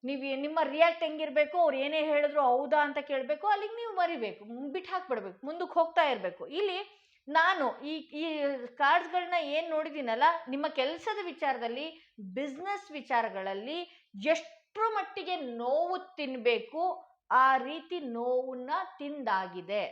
ನೀವು ನಿಮ್ಮ ರಿಯಾಕ್ಟ್ ಹೆಂಗಿರ್ಬೇಕು, ಅವ್ರು ಏನೇ ಹೇಳಿದ್ರು ಹೌದಾ ಅಂತ ಕೇಳಬೇಕು, ಅಲ್ಲಿಗೆ ನೀವು ಮರಿಬೇಕು, ಬಿಟ್ಟು ಹಾಕ್ಬಿಡ್ಬೇಕು, ಮುಂದಕ್ಕೆ ಹೋಗ್ತಾ ಇರಬೇಕು. ಇಲ್ಲಿ ನಾನು ಈ ಕಾರ್ಡ್ಸ್ಗಳನ್ನ ಏನು ನೋಡಿದ್ದೀನಲ್ಲ, ನಿಮ್ಮ ಕೆಲಸದ ವಿಚಾರದಲ್ಲಿ, ಬಿಸ್ನೆಸ್ ವಿಚಾರಗಳಲ್ಲಿ ಎಷ್ಟರ ಮಟ್ಟಿಗೆ ನೋವು ತಿನ್ನಬೇಕು ಆ ರೀತಿ ನೋವನ್ನ ತಿಂದಾಗಿದೆ.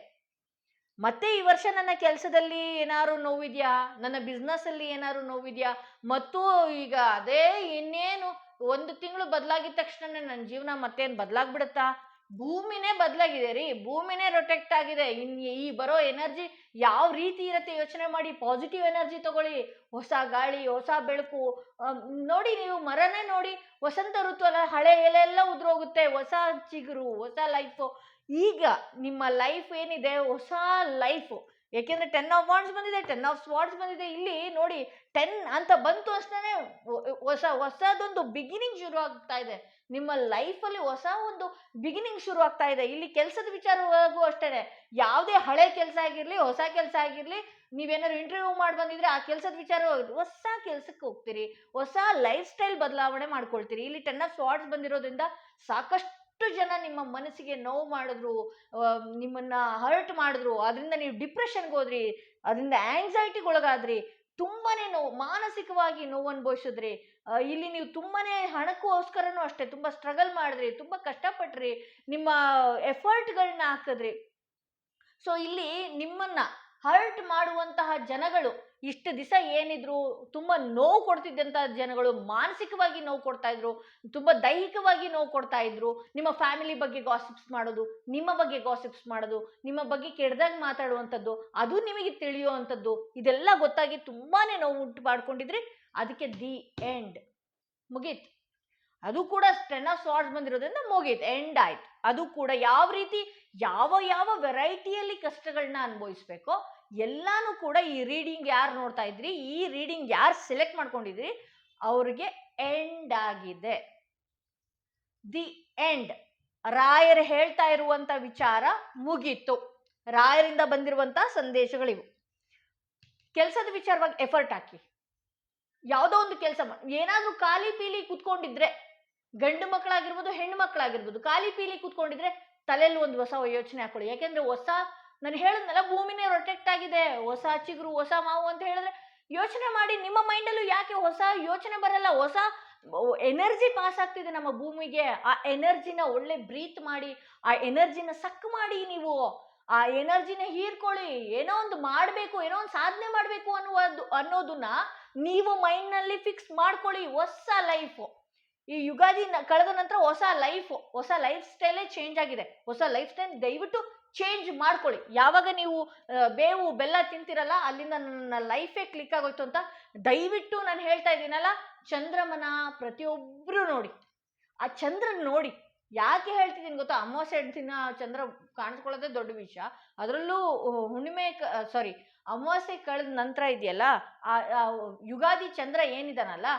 ಮತ್ತೆ ಈ ವರ್ಷ ನನ್ನ ಕೆಲಸದಲ್ಲಿ ಏನಾದ್ರು ನೋವಿದ್ಯಾ, ನನ್ನ ಬಿಸ್ನೆಸ್ ಅಲ್ಲಿ ಏನಾದ್ರು ನೋವಿದ್ಯಾ, ಮತ್ತು ಈಗ ಅದೇ ಇನ್ನೇನು 1 ತಿಂಗಳು ಬದಲಾಗಿದ ತಕ್ಷಣ ನನ್ನ ಜೀವನ ಮತ್ತೇನು ಬದಲಾಗ್ಬಿಡುತ್ತಾ? ಭೂಮಿನೇ ಬದಲಾಗಿದೆ ರೀ, ಭೂಮಿನೇ ರೊಟೆಕ್ಟ್ ಆಗಿದೆ. ಈ ಬರೋ ಎನರ್ಜಿ ಯಾವ ರೀತಿ ಇರುತ್ತೆ ಯೋಚನೆ ಮಾಡಿ. ಪಾಸಿಟಿವ್ ಎನರ್ಜಿ ತಗೊಳ್ಳಿ, ಹೊಸ ಗಾಳಿ, ಹೊಸ ಬೆಳಕು. ನೋಡಿ, ನೀವು ಮರನೇ ನೋಡಿ, ವಸಂತ ಋತು ಅಲ್ಲ, ಹಳೆ ಎಲೆ ಎಲ್ಲ ಉದುರೋಗುತ್ತೆ, ಹೊಸ ಚಿಗುರು, ಹೊಸ ಲೈಫು. ಈಗ ನಿಮ್ಮ ಲೈಫ್ ಏನಿದೆ, ಹೊಸ ಲೈಫು. ಯಾಕೆಂದ್ರೆ 10 ಆಫ್ ವಾಂಡ್ಸ್ ಬಂದಿದೆ, 10 ಆಫ್ ಸ್ವಾರ್ಡ್ಸ್ ಬಂದಿದೆ. ಇಲ್ಲಿ ನೋಡಿ 10 ಅಂತ ಬಂತು ಅಷ್ಟೇ ಹೊಸದೊಂದು ಬಿಗಿನಿಂಗ್ ಶುರು ಆಗ್ತಾ ಇದೆ. ನಿಮ್ಮ ಲೈಫಲ್ಲಿ ಹೊಸ ಒಂದು ಬಿಗಿನಿಂಗ್ ಶುರು ಆಗ್ತಾ ಇದೆ. ಇಲ್ಲಿ ಕೆಲಸದ ವಿಚಾರವಾಗೂ ಅಷ್ಟೇನೆ, ಯಾವುದೇ ಹಳೆ ಕೆಲಸ ಆಗಿರ್ಲಿ, ಹೊಸ ಕೆಲಸ ಆಗಿರ್ಲಿ, ನೀವೇನಾದ್ರು ಇಂಟರ್ವ್ಯೂ ಮಾಡಿ ಬಂದಿದ್ರೆ ಆ ಕೆಲಸದ ವಿಚಾರ ಹೊಸ ಕೆಲಸಕ್ಕೆ ಹೋಗ್ತೀರಿ, ಹೊಸ ಲೈಫ್ ಸ್ಟೈಲ್ ಬದಲಾವಣೆ ಮಾಡ್ಕೊಳ್ತೀರಿ. ಇಲ್ಲಿ 10 ಆಫ್ ಸ್ವಾರ್ಡ್ಸ್ ಬಂದಿರೋದ್ರಿಂದ ಸಾಕಷ್ಟು ಜನ ನಿಮ್ಮ ಮನಸ್ಸಿಗೆ ನೋವು ಮಾಡಿದ್ರು, ನಿಮ್ಮನ್ನ ಹರ್ಟ್ ಮಾಡಿದ್ರು, ಅದರಿಂದ ನೀವು ಡಿಪ್ರೆಷನ್ಗೆ ಹೋದ್ರಿ, ಅದರಿಂದ ಆಂಗ್ಸೈಟಿಗೆ ಒಳಗಾದ್ರಿ, ತುಂಬಾನೇ ನೋವು, ಮಾನಸಿಕವಾಗಿ ನೋವು ಅನುಭವಿಸಿದ್ರಿ. ಇಲ್ಲಿ ನೀವು ತುಂಬಾನೇ ಹಣಕ್ಕೋಸ್ಕರನೂ ಅಷ್ಟೇ ತುಂಬಾ ಸ್ಟ್ರಗಲ್ ಮಾಡಿದ್ರಿ, ತುಂಬಾ ಕಷ್ಟಪಟ್ರಿ, ನಿಮ್ಮ ಎಫರ್ಟ್ಗಳನ್ನ ಹಾಕಿದ್ರಿ. ಸೊ ಇಲ್ಲಿ ನಿಮ್ಮನ್ನ ಹರ್ಟ್ ಮಾಡುವಂತಹ ಜನಗಳು ಇಷ್ಟು ದಿವಸ ಏನಿದ್ರು, ತುಂಬಾ ನೋವು ಕೊಡ್ತಿದ್ದಂತಹ ಜನಗಳು ಮಾನಸಿಕವಾಗಿ ನೋವು ಕೊಡ್ತಾ ಇದ್ರು, ತುಂಬಾ ದೈಹಿಕವಾಗಿ ನೋವು ಕೊಡ್ತಾ ಇದ್ರು. ನಿಮ್ಮ ಫ್ಯಾಮಿಲಿ ಬಗ್ಗೆ ಗಾಸಿಪ್ಸ್ ಮಾಡೋದು, ನಿಮ್ಮ ಬಗ್ಗೆ ಗಾಸಿಪ್ಸ್ ಮಾಡೋದು, ನಿಮ್ಮ ಬಗ್ಗೆ ಕೆಡ್ದಾಗ ಮಾತಾಡುವಂಥದ್ದು, ಅದು ನಿಮಗೆ ತಿಳಿಯುವಂಥದ್ದು, ಇದೆಲ್ಲ ಗೊತ್ತಾಗಿ ತುಂಬಾನೇ ನೋವು ಉಂಟು ಮಾಡ್ಕೊಂಡಿದ್ರಿ. ಅದಕ್ಕೆ ದಿ ಎಂಡ್ ಮುಗೀತು. ಅದು ಕೂಡ 10 ಆಫ್ ಸ್ವಾರ್ಡ್ಸ್ ಬಂದಿರೋದ್ರಿಂದ ಮುಗೀತು, ಎಂಡ್ ಆಯ್ತು. ಅದು ಕೂಡ ಯಾವ ರೀತಿ, ಯಾವ ವೆರೈಟಿಯಲ್ಲಿ ಕಷ್ಟಗಳನ್ನ ಅನುಭವಿಸ್ಬೇಕೋ ಎಲ್ಲಾನು ಕೂಡ ಈ ರೀಡಿಂಗ್ ಯಾರು ನೋಡ್ತಾ ಇದ್ರಿ, ಈ ರೀಡಿಂಗ್ ಯಾರು ಸೆಲೆಕ್ಟ್ ಮಾಡ್ಕೊಂಡಿದ್ರಿ, ಅವ್ರಿಗೆ ಎಂಡ್ ಆಗಿದೆ. The end. ರಾಯರು ಹೇಳ್ತಾ ಇರುವಂತ ವಿಚಾರ ಮುಗೀತು. ರಾಯರಿಂದ ಬಂದಿರುವಂತ ಸಂದೇಶಗಳಿವು. ಕೆಲಸದ ವಿಚಾರವಾಗಿ ಎಫರ್ಟ್ ಹಾಕಿ, ಯಾವುದೋ ಒಂದು ಕೆಲಸ ಏನಾದ್ರೂ ಖಾಲಿ ಪೀಲಿ ಕುತ್ಕೊಂಡಿದ್ರೆ, ಗಂಡು ಮಕ್ಕಳಾಗಿರ್ಬೋದು, ಹೆಣ್ಣು ಮಕ್ಕಳಾಗಿರ್ಬೋದು, ಖಾಲಿ ಪೀಲಿ ಕುತ್ಕೊಂಡಿದ್ರೆ ತಲೆಯಲ್ಲಿ ಒಂದು ಹೊಸ ಯೋಚನೆ ಹಾಕೊಳ್ಳಿ. ಯಾಕೆಂದ್ರೆ ನಾನು ಹೇಳಿದ್ನಲ್ಲ, ಭೂಮಿನೇ ರೊಟೆಕ್ಟ್ ಆಗಿದೆ, ಹೊಸ ಚಿಗುರು, ಹೊಸ ಮಾವು ಅಂತ ಹೇಳಿದ್ರೆ ಯೋಚನೆ ಮಾಡಿ. ನಿಮ್ಮ ಮೈಂಡಲ್ಲೂ ಯಾಕೆ ಹೊಸ ಯೋಚನೆ ಬರಲ್ಲ? ಹೊಸ ಎನರ್ಜಿ ಪಾಸ್ ಆಗ್ತಿದೆ ನಮ್ಮ ಭೂಮಿಗೆ. ಆ ಎನರ್ಜಿನ ಒಳ್ಳೆ ಬ್ರೀತ್ ಮಾಡಿ, ಆ ಎನರ್ಜಿನ ಸಕ್ ಮಾಡಿ, ನೀವು ಆ ಎನರ್ಜಿನ ಹೀರ್ಕೊಳ್ಳಿ. ಏನೋ ಒಂದು ಮಾಡಬೇಕು, ಏನೋ ಒಂದು ಸಾಧನೆ ಮಾಡಬೇಕು ಅನ್ನೋದನ್ನ ನೀವು ಮೈಂಡ್ ನಲ್ಲಿ ಫಿಕ್ಸ್ ಮಾಡ್ಕೊಳ್ಳಿ. ಹೊಸ ಲೈಫ್, ಈ ಯುಗಾದಿ ಕಳೆದ ನಂತರ ಹೊಸ ಲೈಫ್ ಸ್ಟೈಲೇ ಚೇಂಜ್ ಆಗಿದೆ. ಹೊಸ ಲೈಫ್ ಸ್ಟೈಲ್ ದಯವಿಟ್ಟು ಚೇಂಜ್ ಮಾಡ್ಕೊಳ್ಳಿ. ಯಾವಾಗ ನೀವು ಬೇವು ಬೆಲ್ಲ ತಿಂತಿರಲ್ಲ, ಅಲ್ಲಿಂದ ನನ್ನ ಲೈಫೇ ಕ್ಲಿಕ್ ಆಗೋಯ್ತು ಅಂತ ದಯವಿಟ್ಟು ನಾನು ಹೇಳ್ತಾ ಇದ್ದೀನಲ್ಲ, ಚಂದ್ರಮನ ಪ್ರತಿಯೊಬ್ರು ನೋಡಿ, ಆ ಚಂದ್ರನ್ ನೋಡಿ. ಯಾಕೆ ಹೇಳ್ತಿದ್ದೀನಿ ಗೊತ್ತಾ? ಅಮಾವಾಸ್ಯೆ ದಿನ ಚಂದ್ರ ಕಾಣಿಸ್ಕೊಳ್ಳೋದೇ ದೊಡ್ಡ ವಿಷಯ. ಅದರಲ್ಲೂ ಅಮಾವಾಸ್ಯೆ ಕಳೆದ ನಂತರ ಇದೆಯಲ್ಲ, ಆ ಯುಗಾದಿ ಚಂದ್ರ ಏನಿದಾನಲ್ಲ,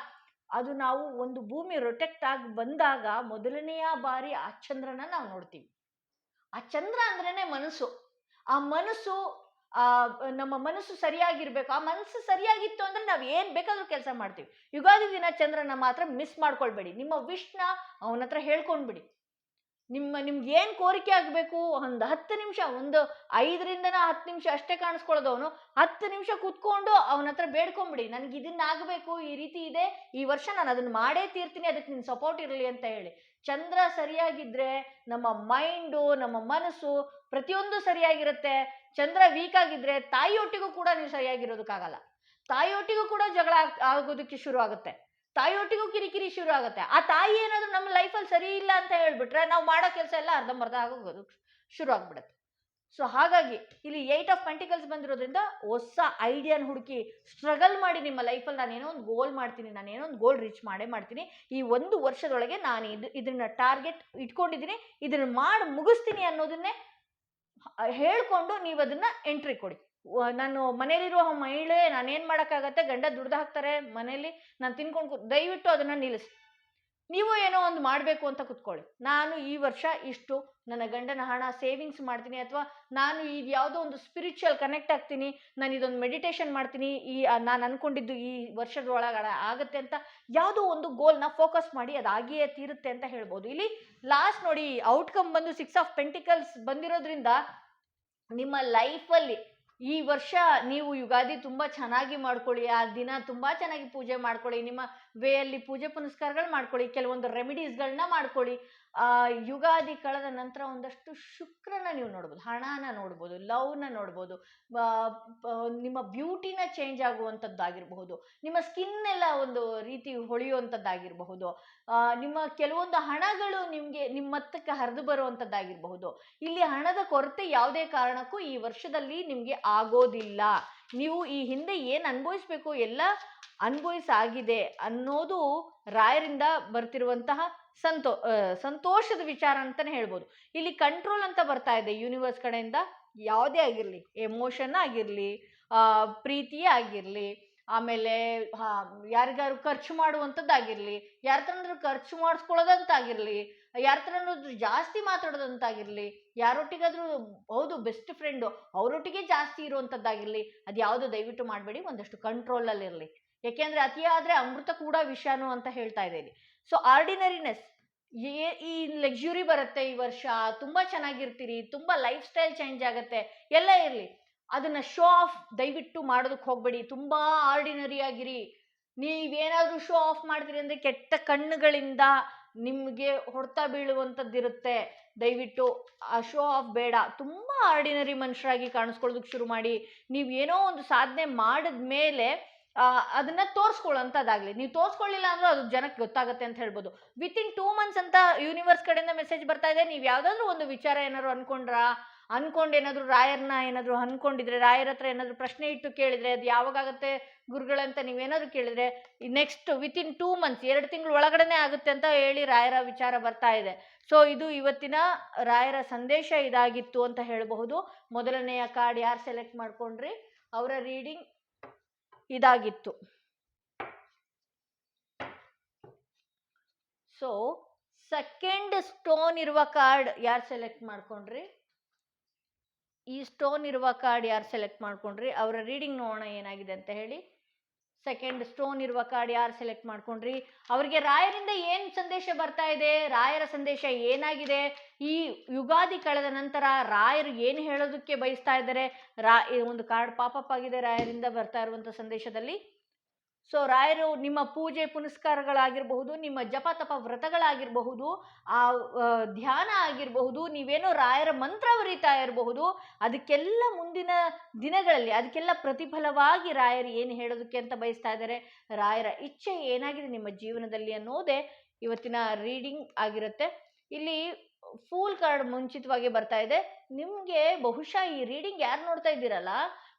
ಅದು ನಾವು ಒಂದು ಭೂಮಿ ರೊಟೆಕ್ಟ್ ಆಗಿ ಬಂದಾಗ ಮೊದಲನೆಯ ಬಾರಿ ಆ ಚಂದ್ರನ ನಾವು ನೋಡ್ತೀವಿ. ಆ ಚಂದ್ರ ಅಂದ್ರೇನೆ ಮನಸ್ಸು. ಆ ಮನಸ್ಸು, ನಮ್ಮ ಮನಸ್ಸು ಸರಿಯಾಗಿರ್ಬೇಕು. ಆ ಮನಸ್ಸು ಸರಿಯಾಗಿತ್ತು ಅಂದ್ರೆ ನಾವು ಏನ್ ಬೇಕಾದ್ರೂ ಕೆಲಸ ಮಾಡ್ತೀವಿ. ಯುಗಾದಿ ದಿನ ಚಂದ್ರನ ಮಾತ್ರ ಮಿಸ್ ಮಾಡ್ಕೊಳ್ಬೇಡಿ. ನಿಮ್ಮ ವಿಶ್ನ ಅವನ ಹತ್ರ ಹೇಳ್ಕೊಂಡ್ಬಿಡಿ. ನಿಮ್ಗೆ ಏನ್ ಕೋರಿಕೆ ಆಗ್ಬೇಕು, ಒಂದು 10 ನಿಮಿಷ, ಒಂದು 5 ರಿಂದ 10 ನಿಮಿಷ ಅಷ್ಟೇ ಕಾಣಿಸ್ಕೊಳ್ಳೋದು. ಅವನು 10 ನಿಮಿಷ ಕುತ್ಕೊಂಡು ಅವನ ಹತ್ರ ಬೇಡ್ಕೊಂಡ್ಬಿಡಿ, ನನ್ಗೆ ಇದನ್ನ ಆಗ್ಬೇಕು, ಈ ರೀತಿ ಇದೆ, ಈ ವರ್ಷ ನಾನು ಅದನ್ನ ಮಾಡೇ ತೀರ್ತೀನಿ, ಅದಕ್ಕೆ ನಿನ್ ಸಪೋರ್ಟ್ ಇರಲಿ ಅಂತ ಹೇಳಿ. ಚಂದ್ರ ಸರಿಯಾಗಿದ್ರೆ ನಮ್ಮ ಮೈಂಡು, ನಮ್ಮ ಮನಸ್ಸು ಪ್ರತಿಯೊಂದು ಸರಿಯಾಗಿರುತ್ತೆ. ಚಂದ್ರ ವೀಕ್ ಆಗಿದ್ರೆ ತಾಯಿಯೊಟ್ಟಿಗೂ ಕೂಡ ನೀವು ಸರಿಯಾಗಿರೋದಕ್ಕಾಗಲ್ಲ. ತಾಯಿಯೊಟ್ಟಿಗೂ ಕೂಡ ಜಗಳ ಆಗೋದಕ್ಕೆ ಶುರು ಆಗುತ್ತೆ, ತಾಯಿಯೊಟ್ಟಿಗೂ ಕಿರಿಕಿರಿ ಶುರು ಆಗುತ್ತೆ. ಆ ತಾಯಿ ಏನಾದ್ರು ನಮ್ಮ ಲೈಫಲ್ಲಿ ಸರಿ ಇಲ್ಲ ಅಂತ ಹೇಳ್ಬಿಟ್ರೆ ನಾವು ಮಾಡೋ ಕೆಲಸ ಎಲ್ಲ ಅರ್ಧಂಬರ್ಧ ಆಗೋದು ಶುರು ಆಗ್ಬಿಡುತ್ತೆ. ಸೊ ಹಾಗಾಗಿ ಇಲ್ಲಿ 8 ಆಫ್ ಪೆಂಟಿಕಲ್ಸ್ ಬಂದಿರೋದ್ರಿಂದ ಹೊಸ ಐಡಿಯಾನ ಹುಡುಕಿ ಸ್ಟ್ರಗಲ್ ಮಾಡಿ ನಿಮ್ಮ ಲೈಫಲ್ಲಿ ನಾನೇನೋ ಒಂದು ಗೋಲ್ ಮಾಡ್ತೀನಿ, ನಾನೇನೋ ಒಂದು ಗೋಲ್ ರೀಚ್ ಮಾಡೇ ಮಾಡ್ತೀನಿ, ಈ 1 ವರ್ಷದೊಳಗೆ ನಾನು ಇದನ್ನ ಟಾರ್ಗೆಟ್ ಇಟ್ಕೊಂಡಿದ್ದೀನಿ, ಇದನ್ನ ಮಾಡಿ ಮುಗಿಸ್ತೀನಿ ಅನ್ನೋದನ್ನೇ ಹೇಳ್ಕೊಂಡು ನೀವು ಅದನ್ನ ಎಂಟ್ರಿ ಕೊಡಿ. ನಾನು ಮನೇಲಿರುವ ಮಹಿಳೆ, ನಾನೇನು ಮಾಡೋಕ್ಕಾಗತ್ತೆ, ಗಂಡ ದುಡ್ದು ಹಾಕ್ತಾರೆ ಮನೇಲಿ, ನಾನು ತಿನ್ಕೊಂಡು ದಯವಿಟ್ಟು ಅದನ್ನು ನಿಲ್ಲಿಸಿ. ನೀವು ಏನೋ ಒಂದು ಮಾಡಬೇಕು ಅಂತ ಕುತ್ಕೊಳ್ಳಿ, ನಾನು ಈ ವರ್ಷ ಇಷ್ಟು ನನ್ನ ಗಂಡನ ಹಣ ಸೇವಿಂಗ್ಸ್ ಮಾಡ್ತೀನಿ, ಅಥವಾ ನಾನು ಇದು ಯಾವುದೋ ಒಂದು ಸ್ಪಿರಿಚುವಲ್ ಕನೆಕ್ಟ್ ಆಗ್ತೀನಿ, ನಾನು ಇದೊಂದು ಮೆಡಿಟೇಷನ್ ಮಾಡ್ತೀನಿ, ನಾನು ಅಂದ್ಕೊಂಡಿದ್ದು ಈ ವರ್ಷದ ಒಳಗಡೆ ಆಗುತ್ತೆ ಅಂತ ಯಾವುದೋ ಒಂದು ಗೋಲ್ನ ಫೋಕಸ್ ಮಾಡಿ ಅದಾಗಿಯೇ ತೀರುತ್ತೆ ಅಂತ ಹೇಳ್ಬೋದು. ಇಲ್ಲಿ ಲಾಸ್ಟ್ ನೋಡಿ, ಔಟ್ಕಮ್ ಬಂದು 6 ಆಫ್ ಪೆಂಟಿಕಲ್ಸ್ ಬಂದಿರೋದ್ರಿಂದ ನಿಮ್ಮ ಲೈಫಲ್ಲಿ ಈ ವರ್ಷ ನೀವು ಯುಗಾದಿ ತುಂಬ ಚೆನ್ನಾಗಿ ಮಾಡ್ಕೊಳ್ಳಿ, ಆ ದಿನ ತುಂಬ ಚೆನ್ನಾಗಿ ಪೂಜೆ ಮಾಡ್ಕೊಳ್ಳಿ, ನಿಮ್ಮ ವೇಯಲ್ಲಿ ಪೂಜೆ ಪುನಸ್ಕಾರಗಳು ಮಾಡ್ಕೊಳ್ಳಿ, ಕೆಲವೊಂದು ರೆಮಿಡೀಸ್ಗಳನ್ನ ಮಾಡ್ಕೊಳ್ಳಿ. ಯುಗಾದಿ ಕಳೆದ ನಂತರ ಒಂದಷ್ಟು ಶುಕ್ರನ ನೀವು ನೋಡ್ಬೋದು, ಹಣನ ನೋಡ್ಬೋದು, ಲವ್ನ ನೋಡ್ಬೋದು, ನಿಮ್ಮ ಬ್ಯೂಟಿನ ಚೇಂಜ್ ಆಗುವಂಥದ್ದಾಗಿರಬಹುದು, ನಿಮ್ಮ ಸ್ಕಿನ್ ಎಲ್ಲ ಒಂದು ರೀತಿ ಹೊಳೆಯುವಂಥದ್ದಾಗಿರಬಹುದು, ನಿಮ್ಮ ಕೆಲವೊಂದು ಹಣಗಳು ನಿಮಗೆ ನಿಮ್ಮತ್ತಕ್ಕೆ ಹರಿದು ಬರುವಂಥದ್ದಾಗಿರಬಹುದು. ಇಲ್ಲಿ ಹಣದ ಕೊರತೆ ಯಾವುದೇ ಕಾರಣಕ್ಕೂ ಈ ವರ್ಷದಲ್ಲಿ ನಿಮಗೆ ಆಗೋದಿಲ್ಲ. ನೀವು ಈ ಹಿಂದೆ ಏನು ಅನುಭವಿಸ್ಬೇಕು ಎಲ್ಲ ಅನುಭವಿಸಾಗಿದೆ ಅನ್ನೋದು ರಾಯರಿಂದ ಬರ್ತಿರುವಂತಹ ಸಂತೋಷದ ವಿಚಾರ ಅಂತಾನೆ ಹೇಳ್ಬೋದು. ಇಲ್ಲಿ ಕಂಟ್ರೋಲ್ ಅಂತ ಬರ್ತಾ ಇದೆ ಯೂನಿವರ್ಸ್ ಕಡೆಯಿಂದ. ಯಾವುದೇ ಆಗಿರಲಿ, ಎಮೋಷನ್ ಆಗಿರಲಿ, ಪ್ರೀತಿಯೇ ಆಗಿರಲಿ, ಆಮೇಲೆ ಯಾರಿಗಾರು ಖರ್ಚು ಮಾಡುವಂಥದ್ದಾಗಿರಲಿ, ಯಾರ ಥರ ಖರ್ಚು ಮಾಡಿಸ್ಕೊಳ್ಳೋದಂತಾಗಿರಲಿ, ಯಾರ ಥರನಾದ್ರೂ ಜಾಸ್ತಿ ಮಾತಾಡೋದಂತಾಗಿರಲಿ, ಯಾರೊಟ್ಟಿಗಾದ್ರೂ ಹೌದು ಬೆಸ್ಟ್ ಫ್ರೆಂಡು ಅವರೊಟ್ಟಿಗೆ ಜಾಸ್ತಿ ಇರುವಂಥದ್ದಾಗಿರಲಿ, ಅದು ಯಾವುದು ದಯವಿಟ್ಟು ಮಾಡಬೇಡಿ, ಒಂದಷ್ಟು ಕಂಟ್ರೋಲಲ್ಲಿರಲಿ. ಯಾಕೆಂದರೆ ಅತಿಯಾದರೆ ಅಮೃತ ಕೂಡ ವಿಷಾನು ಅಂತ ಹೇಳ್ತಾ ಇದ್ದೀನಿ. ಸೊ ಆರ್ಡಿನರಿನೆಸ್, ಈ ಲಕ್ಸುರಿ ಬರುತ್ತೆ ಈ ವರ್ಷ, ತುಂಬ ಚೆನ್ನಾಗಿರ್ತೀರಿ, ತುಂಬ ಲೈಫ್ ಸ್ಟೈಲ್ ಚೇಂಜ್ ಆಗುತ್ತೆ, ಎಲ್ಲ ಇರಲಿ, ಅದನ್ನು ಶೋ ಆಫ್ ದಯವಿಟ್ಟು ಮಾಡೋದಕ್ಕೆ ಹೋಗಬೇಡಿ. ತುಂಬ ಆರ್ಡಿನರಿ ಆಗಿರಿ. ನೀವೇನಾದರೂ ಶೋ ಆಫ್ ಮಾಡ್ತೀರಿ ಅಂದರೆ ಕೆಟ್ಟ ಕಣ್ಣುಗಳಿಂದ ನಿಮಗೆ ಹೊಡ್ತಾ ಬೀಳುವಂಥದ್ದಿರುತ್ತೆ. ದಯವಿಟ್ಟು ಆ ಶೋ ಆಫ್ ಬೇಡ. ತುಂಬ ಆರ್ಡಿನರಿ ಮನುಷ್ಯರಾಗಿ ಕಾಣಿಸ್ಕೊಳ್ಳೋದಕ್ಕೆ ಶುರು ಮಾಡಿ. ನೀವೇನೋ ಒಂದು ಸಾಧನೆ ಮಾಡಿದ ಮೇಲೆ ಅದನ್ನ ತೋರಿಸ್ಕೊಳ್ಳೋಂಥದ್ದಾಗಲಿ. ನೀವು ತೋರಿಸ್ಕೊಳ್ಳಿಲ್ಲ ಅಂದ್ರೆ ಅದು ಜನಕ್ಕೆ ಗೊತ್ತಾಗುತ್ತೆ ಅಂತ ಹೇಳ್ಬೋದು. ವಿತಿನ್ 2 months ಅಂತ ಯೂನಿವರ್ಸ್ ಕಡೆಯಿಂದ ಮೆಸೇಜ್ ಬರ್ತಾ ಇದೆ. ನೀವು ಯಾವುದಾದ್ರೂ ಒಂದು ವಿಚಾರ ಏನಾದ್ರು ಅನ್ಕೊಂಡು ಏನಾದರೂ ರಾಯರನ್ನ ಏನಾದರೂ ಅನ್ಕೊಂಡಿದ್ರೆ, ರಾಯರ ಹತ್ರ ಏನಾದರೂ ಪ್ರಶ್ನೆ ಇಟ್ಟು ಕೇಳಿದರೆ, ಅದು ಯಾವಾಗತ್ತೆ ಗುರುಗಳಂತ ನೀವೇನಾದರೂ ಕೇಳಿದರೆ, ನೆಕ್ಸ್ಟ್ ವಿತಿನ್ 2 months 2 ತಿಂಗಳು ಒಳಗಡೆನೆ ಆಗುತ್ತೆ ಅಂತ ಹೇಳಿ ರಾಯರ ವಿಚಾರ ಬರ್ತಾ ಇದೆ. ಸೊ ಇದು ಇವತ್ತಿನ ರಾಯರ ಸಂದೇಶ ಇದಾಗಿತ್ತು ಅಂತ ಹೇಳಬಹುದು. ಮೊದಲನೆಯ ಕಾರ್ಡ್ ಯಾರು ಸೆಲೆಕ್ಟ್ ಮಾಡ್ಕೊಂಡ್ರಿ ಅವರ ರೀಡಿಂಗ್ ಇದಾಗಿತ್ತು. ಸೊ ಸೆಕೆಂಡ್ ಸ್ಟೋನ್ ಇರುವ ಕಾರ್ಡ್ ಯಾರು ಸೆಲೆಕ್ಟ್ ಮಾಡ್ಕೊಂಡ್ರಿ, ಈ ಸ್ಟೋನ್ ಇರುವ ಕಾರ್ಡ್ ಯಾರು ಸೆಲೆಕ್ಟ್ ಮಾಡ್ಕೊಂಡ್ರಿ ಅವರ ರೀಡಿಂಗ್ ನೋಡೋಣ ಏನಾಗಿದೆ ಅಂತ ಹೇಳಿ. ಸೆಕೆಂಡ್ ಸ್ಟೋನ್ ಇರುವ ಕಾರ್ಡ್ ಯಾರು ಸೆಲೆಕ್ಟ್ ಮಾಡ್ಕೊಂಡ್ರಿ, ಅವರಿಗೆ ರಾಯರಿಂದ ಏನು ಸಂದೇಶ ಬರ್ತಾ ಇದೆ, ರಾಯರ ಸಂದೇಶ ಏನಾಗಿದೆ, ಈ ಯುಗಾದಿ ಕಳೆದ ನಂತರ ರಾಯರು ಏನು ಹೇಳೋದಕ್ಕೆ ಬಯಸ್ತಾ ಇದ್ದಾರೆ. ಒಂದು ಕಾರ್ಡ್ ಪಾಪಪ್ ಆಗಿದೆ ರಾಯರಿಂದ ಬರ್ತಾ ಇರುವಂಥ ಸಂದೇಶದಲ್ಲಿ. ಸೊ ರಾಯರು ನಿಮ್ಮ ಪೂಜೆ ಪುನಸ್ಕಾರಗಳಾಗಿರಬಹುದು, ನಿಮ್ಮ ಜಪ ತಪ ವ್ರತಗಳಾಗಿರಬಹುದು, ಧ್ಯಾನ ಆಗಿರಬಹುದು, ನೀವೇನೋ ರಾಯರ ಮಂತ್ರ ಬರೀತಾ ಇರಬಹುದು, ಅದಕ್ಕೆಲ್ಲ ಮುಂದಿನ ದಿನಗಳಲ್ಲಿ ಅದಕ್ಕೆಲ್ಲ ಪ್ರತಿಫಲವಾಗಿ ರಾಯರು ಏನು ಹೇಳೋದಕ್ಕೆ ಅಂತ ಬಯಸ್ತಾ ಇದ್ದಾರೆ, ರಾಯರ ಇಚ್ಛೆ ಏನಾಗಿದೆ ನಿಮ್ಮ ಜೀವನದಲ್ಲಿ ಅನ್ನೋದೇ ಇವತ್ತಿನ ರೀಡಿಂಗ್ ಆಗಿರುತ್ತೆ. ಇಲ್ಲಿ ಫೂಲ್ ಕಾರ್ಡ್ ಮುಂಚಿತವಾಗಿ ಬರ್ತಾ ಇದೆ. ನಿಮಗೆ ಬಹುಶಃ ಈ ರೀಡಿಂಗ್ ಯಾರು ನೋಡ್ತಾ ಇದ್ದೀರಲ್ಲ,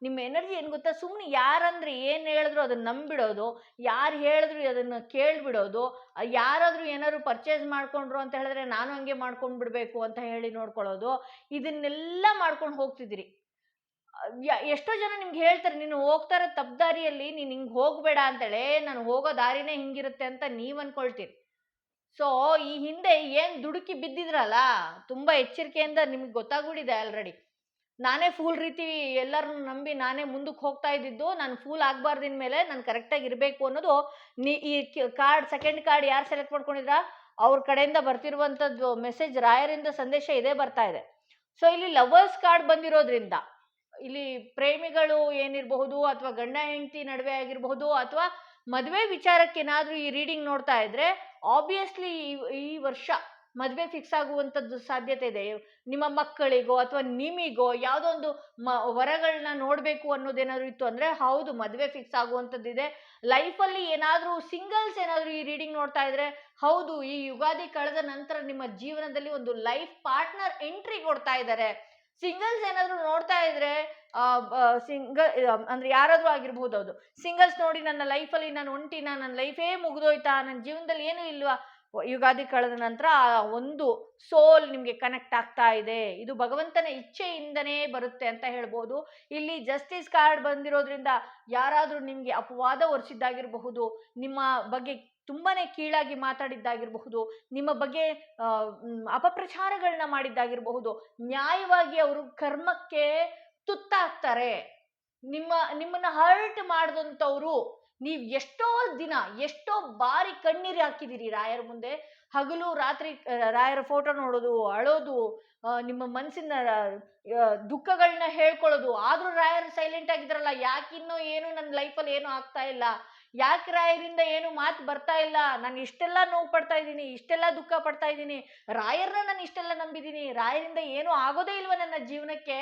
ನಿಮ್ಮ ಎನರ್ಜಿ ಏನು ಗೊತ್ತಾ, ಸುಮ್ಮನೆ ಯಾರಂದ್ರೆ ಏನು ಹೇಳಿದ್ರು ಅದನ್ನು ನಂಬಿಡೋದು, ಯಾರು ಹೇಳಿದ್ರು ಅದನ್ನು ಕೇಳಿಬಿಡೋದು, ಯಾರಾದರೂ ಏನಾದ್ರು ಪರ್ಚೇಸ್ ಮಾಡ್ಕೊಂಡ್ರು ಅಂತ ಹೇಳಿದ್ರೆ ನಾನು ಹಂಗೆ ಮಾಡ್ಕೊಂಡು ಬಿಡಬೇಕು ಅಂತ ಹೇಳಿ ನೋಡ್ಕೊಳ್ಳೋದು, ಇದನ್ನೆಲ್ಲ ಮಾಡ್ಕೊಂಡು ಹೋಗ್ತಿದ್ದೀರಿ. ಎಷ್ಟೋ ಜನ ನಿಮ್ಗೆ ಹೇಳ್ತಾರೆ, ನೀನು ಹೋಗ್ತಾರೆ ತಪ್ಪದಾರಿಯಲ್ಲಿ, ನೀನು ಹಿಂಗೆ ಹೋಗಬೇಡ ಅಂತೇಳಿ, ನಾನು ಹೋಗೋ ದಾರಿನೇ ಹಿಂಗಿರುತ್ತೆ ಅಂತ ನೀವು ಅನ್ಕೊಳ್ತೀರಿ. ಸೊ ಈ ಹಿಂದೆ ಏನು ದುಡುಕಿ ಬಿದ್ದಿದ್ರಲ್ಲ, ತುಂಬ ಎಚ್ಚರಿಕೆಯಿಂದ ನಿಮ್ಗೆ ಗೊತ್ತಾಗ್ಬಿಟ್ಟಿದೆ ಆಲ್ರೆಡಿ. ನಾನೇ ಫೂಲ್ ರೀತಿ ಎಲ್ಲರನ್ನು ನಂಬಿ ನಾನೇ ಮುಂದಕ್ಕೆ ಹೋಗ್ತಾ ಇದ್ದಿದ್ದು, ನಾನು ಫೂಲ್ ಆಗಬಾರ್ದಿನ ಮೇಲೆ ನಾನು ಕರೆಕ್ಟಾಗಿ ಇರಬೇಕು ಅನ್ನೋದು ಈ ಕಾರ್ಡ್ ಸೆಕೆಂಡ್ ಕಾರ್ಡ್ ಯಾರು ಸೆಲೆಕ್ಟ್ ಮಾಡ್ಕೊಂಡಿದ್ರ ಅವ್ರ ಕಡೆಯಿಂದ ಬರ್ತಿರುವಂಥದ್ದು ಮೆಸೇಜ್, ರಾಯರಿಂದ ಸಂದೇಶ ಇದೇ ಬರ್ತಾ ಇದೆ. ಸೊ ಇಲ್ಲಿ ಲವರ್ಸ್ ಕಾರ್ಡ್ ಬಂದಿರೋದ್ರಿಂದ ಇಲ್ಲಿ ಪ್ರೇಮಿಗಳು ಏನಿರಬಹುದು, ಅಥವಾ ಗಂಡ ಹೆಂಡತಿ ನಡುವೆ ಆಗಿರಬಹುದು, ಅಥವಾ ಮದುವೆ ವಿಚಾರಕ್ಕೆ ಏನಾದರೂ ಈ ರೀಡಿಂಗ್ ನೋಡ್ತಾ ಇದ್ರೆ ಆಬ್ವಿಯಸ್ಲಿ ಈ ವರ್ಷ ಮದುವೆ ಫಿಕ್ಸ್ ಆಗುವಂಥದ್ದು ಸಾಧ್ಯತೆ ಇದೆ. ನಿಮ್ಮ ಮಕ್ಕಳಿಗೋ ಅಥವಾ ನಿಮಿಗೋ ಯಾವುದೋ ಒಂದು ವರಗಳನ್ನ ನೋಡಬೇಕು ಅನ್ನೋದೇನಾದ್ರು ಇತ್ತು ಅಂದರೆ ಹೌದು ಮದುವೆ ಫಿಕ್ಸ್ ಆಗುವಂಥದ್ದಿದೆ. ಲೈಫಲ್ಲಿ ಏನಾದರೂ ಸಿಂಗಲ್ಸ್ ಏನಾದರೂ ಈ ರೀಡಿಂಗ್ ನೋಡ್ತಾ ಇದ್ರೆ ಹೌದು, ಈ ಯುಗಾದಿ ಕಳೆದ ನಂತರ ನಿಮ್ಮ ಜೀವನದಲ್ಲಿ ಒಂದು ಲೈಫ್ ಪಾರ್ಟ್ನರ್ ಎಂಟ್ರಿ ಕೊಡ್ತಾ ಇದ್ದಾರೆ. ಸಿಂಗಲ್ಸ್ ಏನಾದ್ರು ನೋಡ್ತಾ ಇದ್ರೆ ಸಿಂಗಲ್ ಅಂದ್ರೆ ಯಾರಾದ್ರೂ ಆಗಿರ್ಬೋದು, ಅದು ಸಿಂಗಲ್ಸ್ ನೋಡಿ ನನ್ನ ಲೈಫಲ್ಲಿ ನಾನು ಒಂಟಿನ, ನನ್ನ ಲೈಫೇ ಮುಗಿದೋಯ್ತಾ, ನನ್ನ ಜೀವನದಲ್ಲಿ ಏನೂ ಇಲ್ವಾ, ಯುಗಾದಿ ಕಳೆದ ನಂತರ ಆ ಒಂದು ಸೋಲ್ ನಿಮ್ಗೆ ಕನೆಕ್ಟ್ ಆಗ್ತಾ ಇದೆ. ಇದು ಭಗವಂತನ ಇಚ್ಛೆಯಿಂದನೇ ಬರುತ್ತೆ ಅಂತ ಹೇಳ್ಬೋದು. ಇಲ್ಲಿ ಜಸ್ಟಿಸ್ ಕಾರ್ಡ್ ಬಂದಿರೋದ್ರಿಂದ ಯಾರಾದ್ರೂ ನಿಮ್ಗೆ ಅಪವಾದ ಹೊರಿಸಿದ್ದಾಗಿರಬಹುದು, ನಿಮ್ಮ ಬಗ್ಗೆ ತುಂಬಾನೇ ಕೀಳಾಗಿ ಮಾತಾಡಿದ್ದಾಗಿರಬಹುದು, ನಿಮ್ಮ ಬಗ್ಗೆ ಅಪಪ್ರಚಾರಗಳನ್ನ ಮಾಡಿದ್ದಾಗಿರಬಹುದು, ನ್ಯಾಯವಾಗಿ ಅವರು ಕರ್ಮಕ್ಕೆ ತುತ್ತಾಗ್ತಾರೆ. ನಿಮ್ಮನ್ನ ಹರ್ಟ್ ಮಾಡಿದಂಥವ್ರು, ನೀವು ಎಷ್ಟೋ ದಿನ ಎಷ್ಟೋ ಬಾರಿ ಕಣ್ಣೀರು ಹಾಕಿದಿರಿ ರಾಯರ ಮುಂದೆ, ಹಗಲು ರಾತ್ರಿ ರಾಯರ ಫೋಟೋ ನೋಡೋದು, ಅಳೋದು, ನಿಮ್ಮ ಮನಸ್ಸಿನ ದುಃಖಗಳನ್ನ ಹೇಳ್ಕೊಳ್ಳೋದು, ಆದ್ರೂ ರಾಯರು ಸೈಲೆಂಟ್ ಆಗಿದ್ರಲ್ಲ, ಯಾಕಿನ್ನೂ ಏನು ನನ್ನ ಲೈಫಲ್ಲಿ ಏನು ಆಗ್ತಾ ಇಲ್ಲ, ಯಾಕೆ ರಾಯರಿಂದ ಏನು ಮಾತು ಬರ್ತಾ ಇಲ್ಲ, ನಾನು ಇಷ್ಟೆಲ್ಲ ನೋವು ಪಡ್ತಾ ಇದ್ದೀನಿ, ಇಷ್ಟೆಲ್ಲ ದುಃಖ ಪಡ್ತಾ ಇದ್ದೀನಿ, ರಾಯರನ್ನ ನಾನು ಇಷ್ಟೆಲ್ಲ ನಂಬಿದ್ದೀನಿ, ರಾಯರಿಂದ ಏನು ಆಗೋದೇ ಇಲ್ವ ನನ್ನ ಜೀವನಕ್ಕೆ,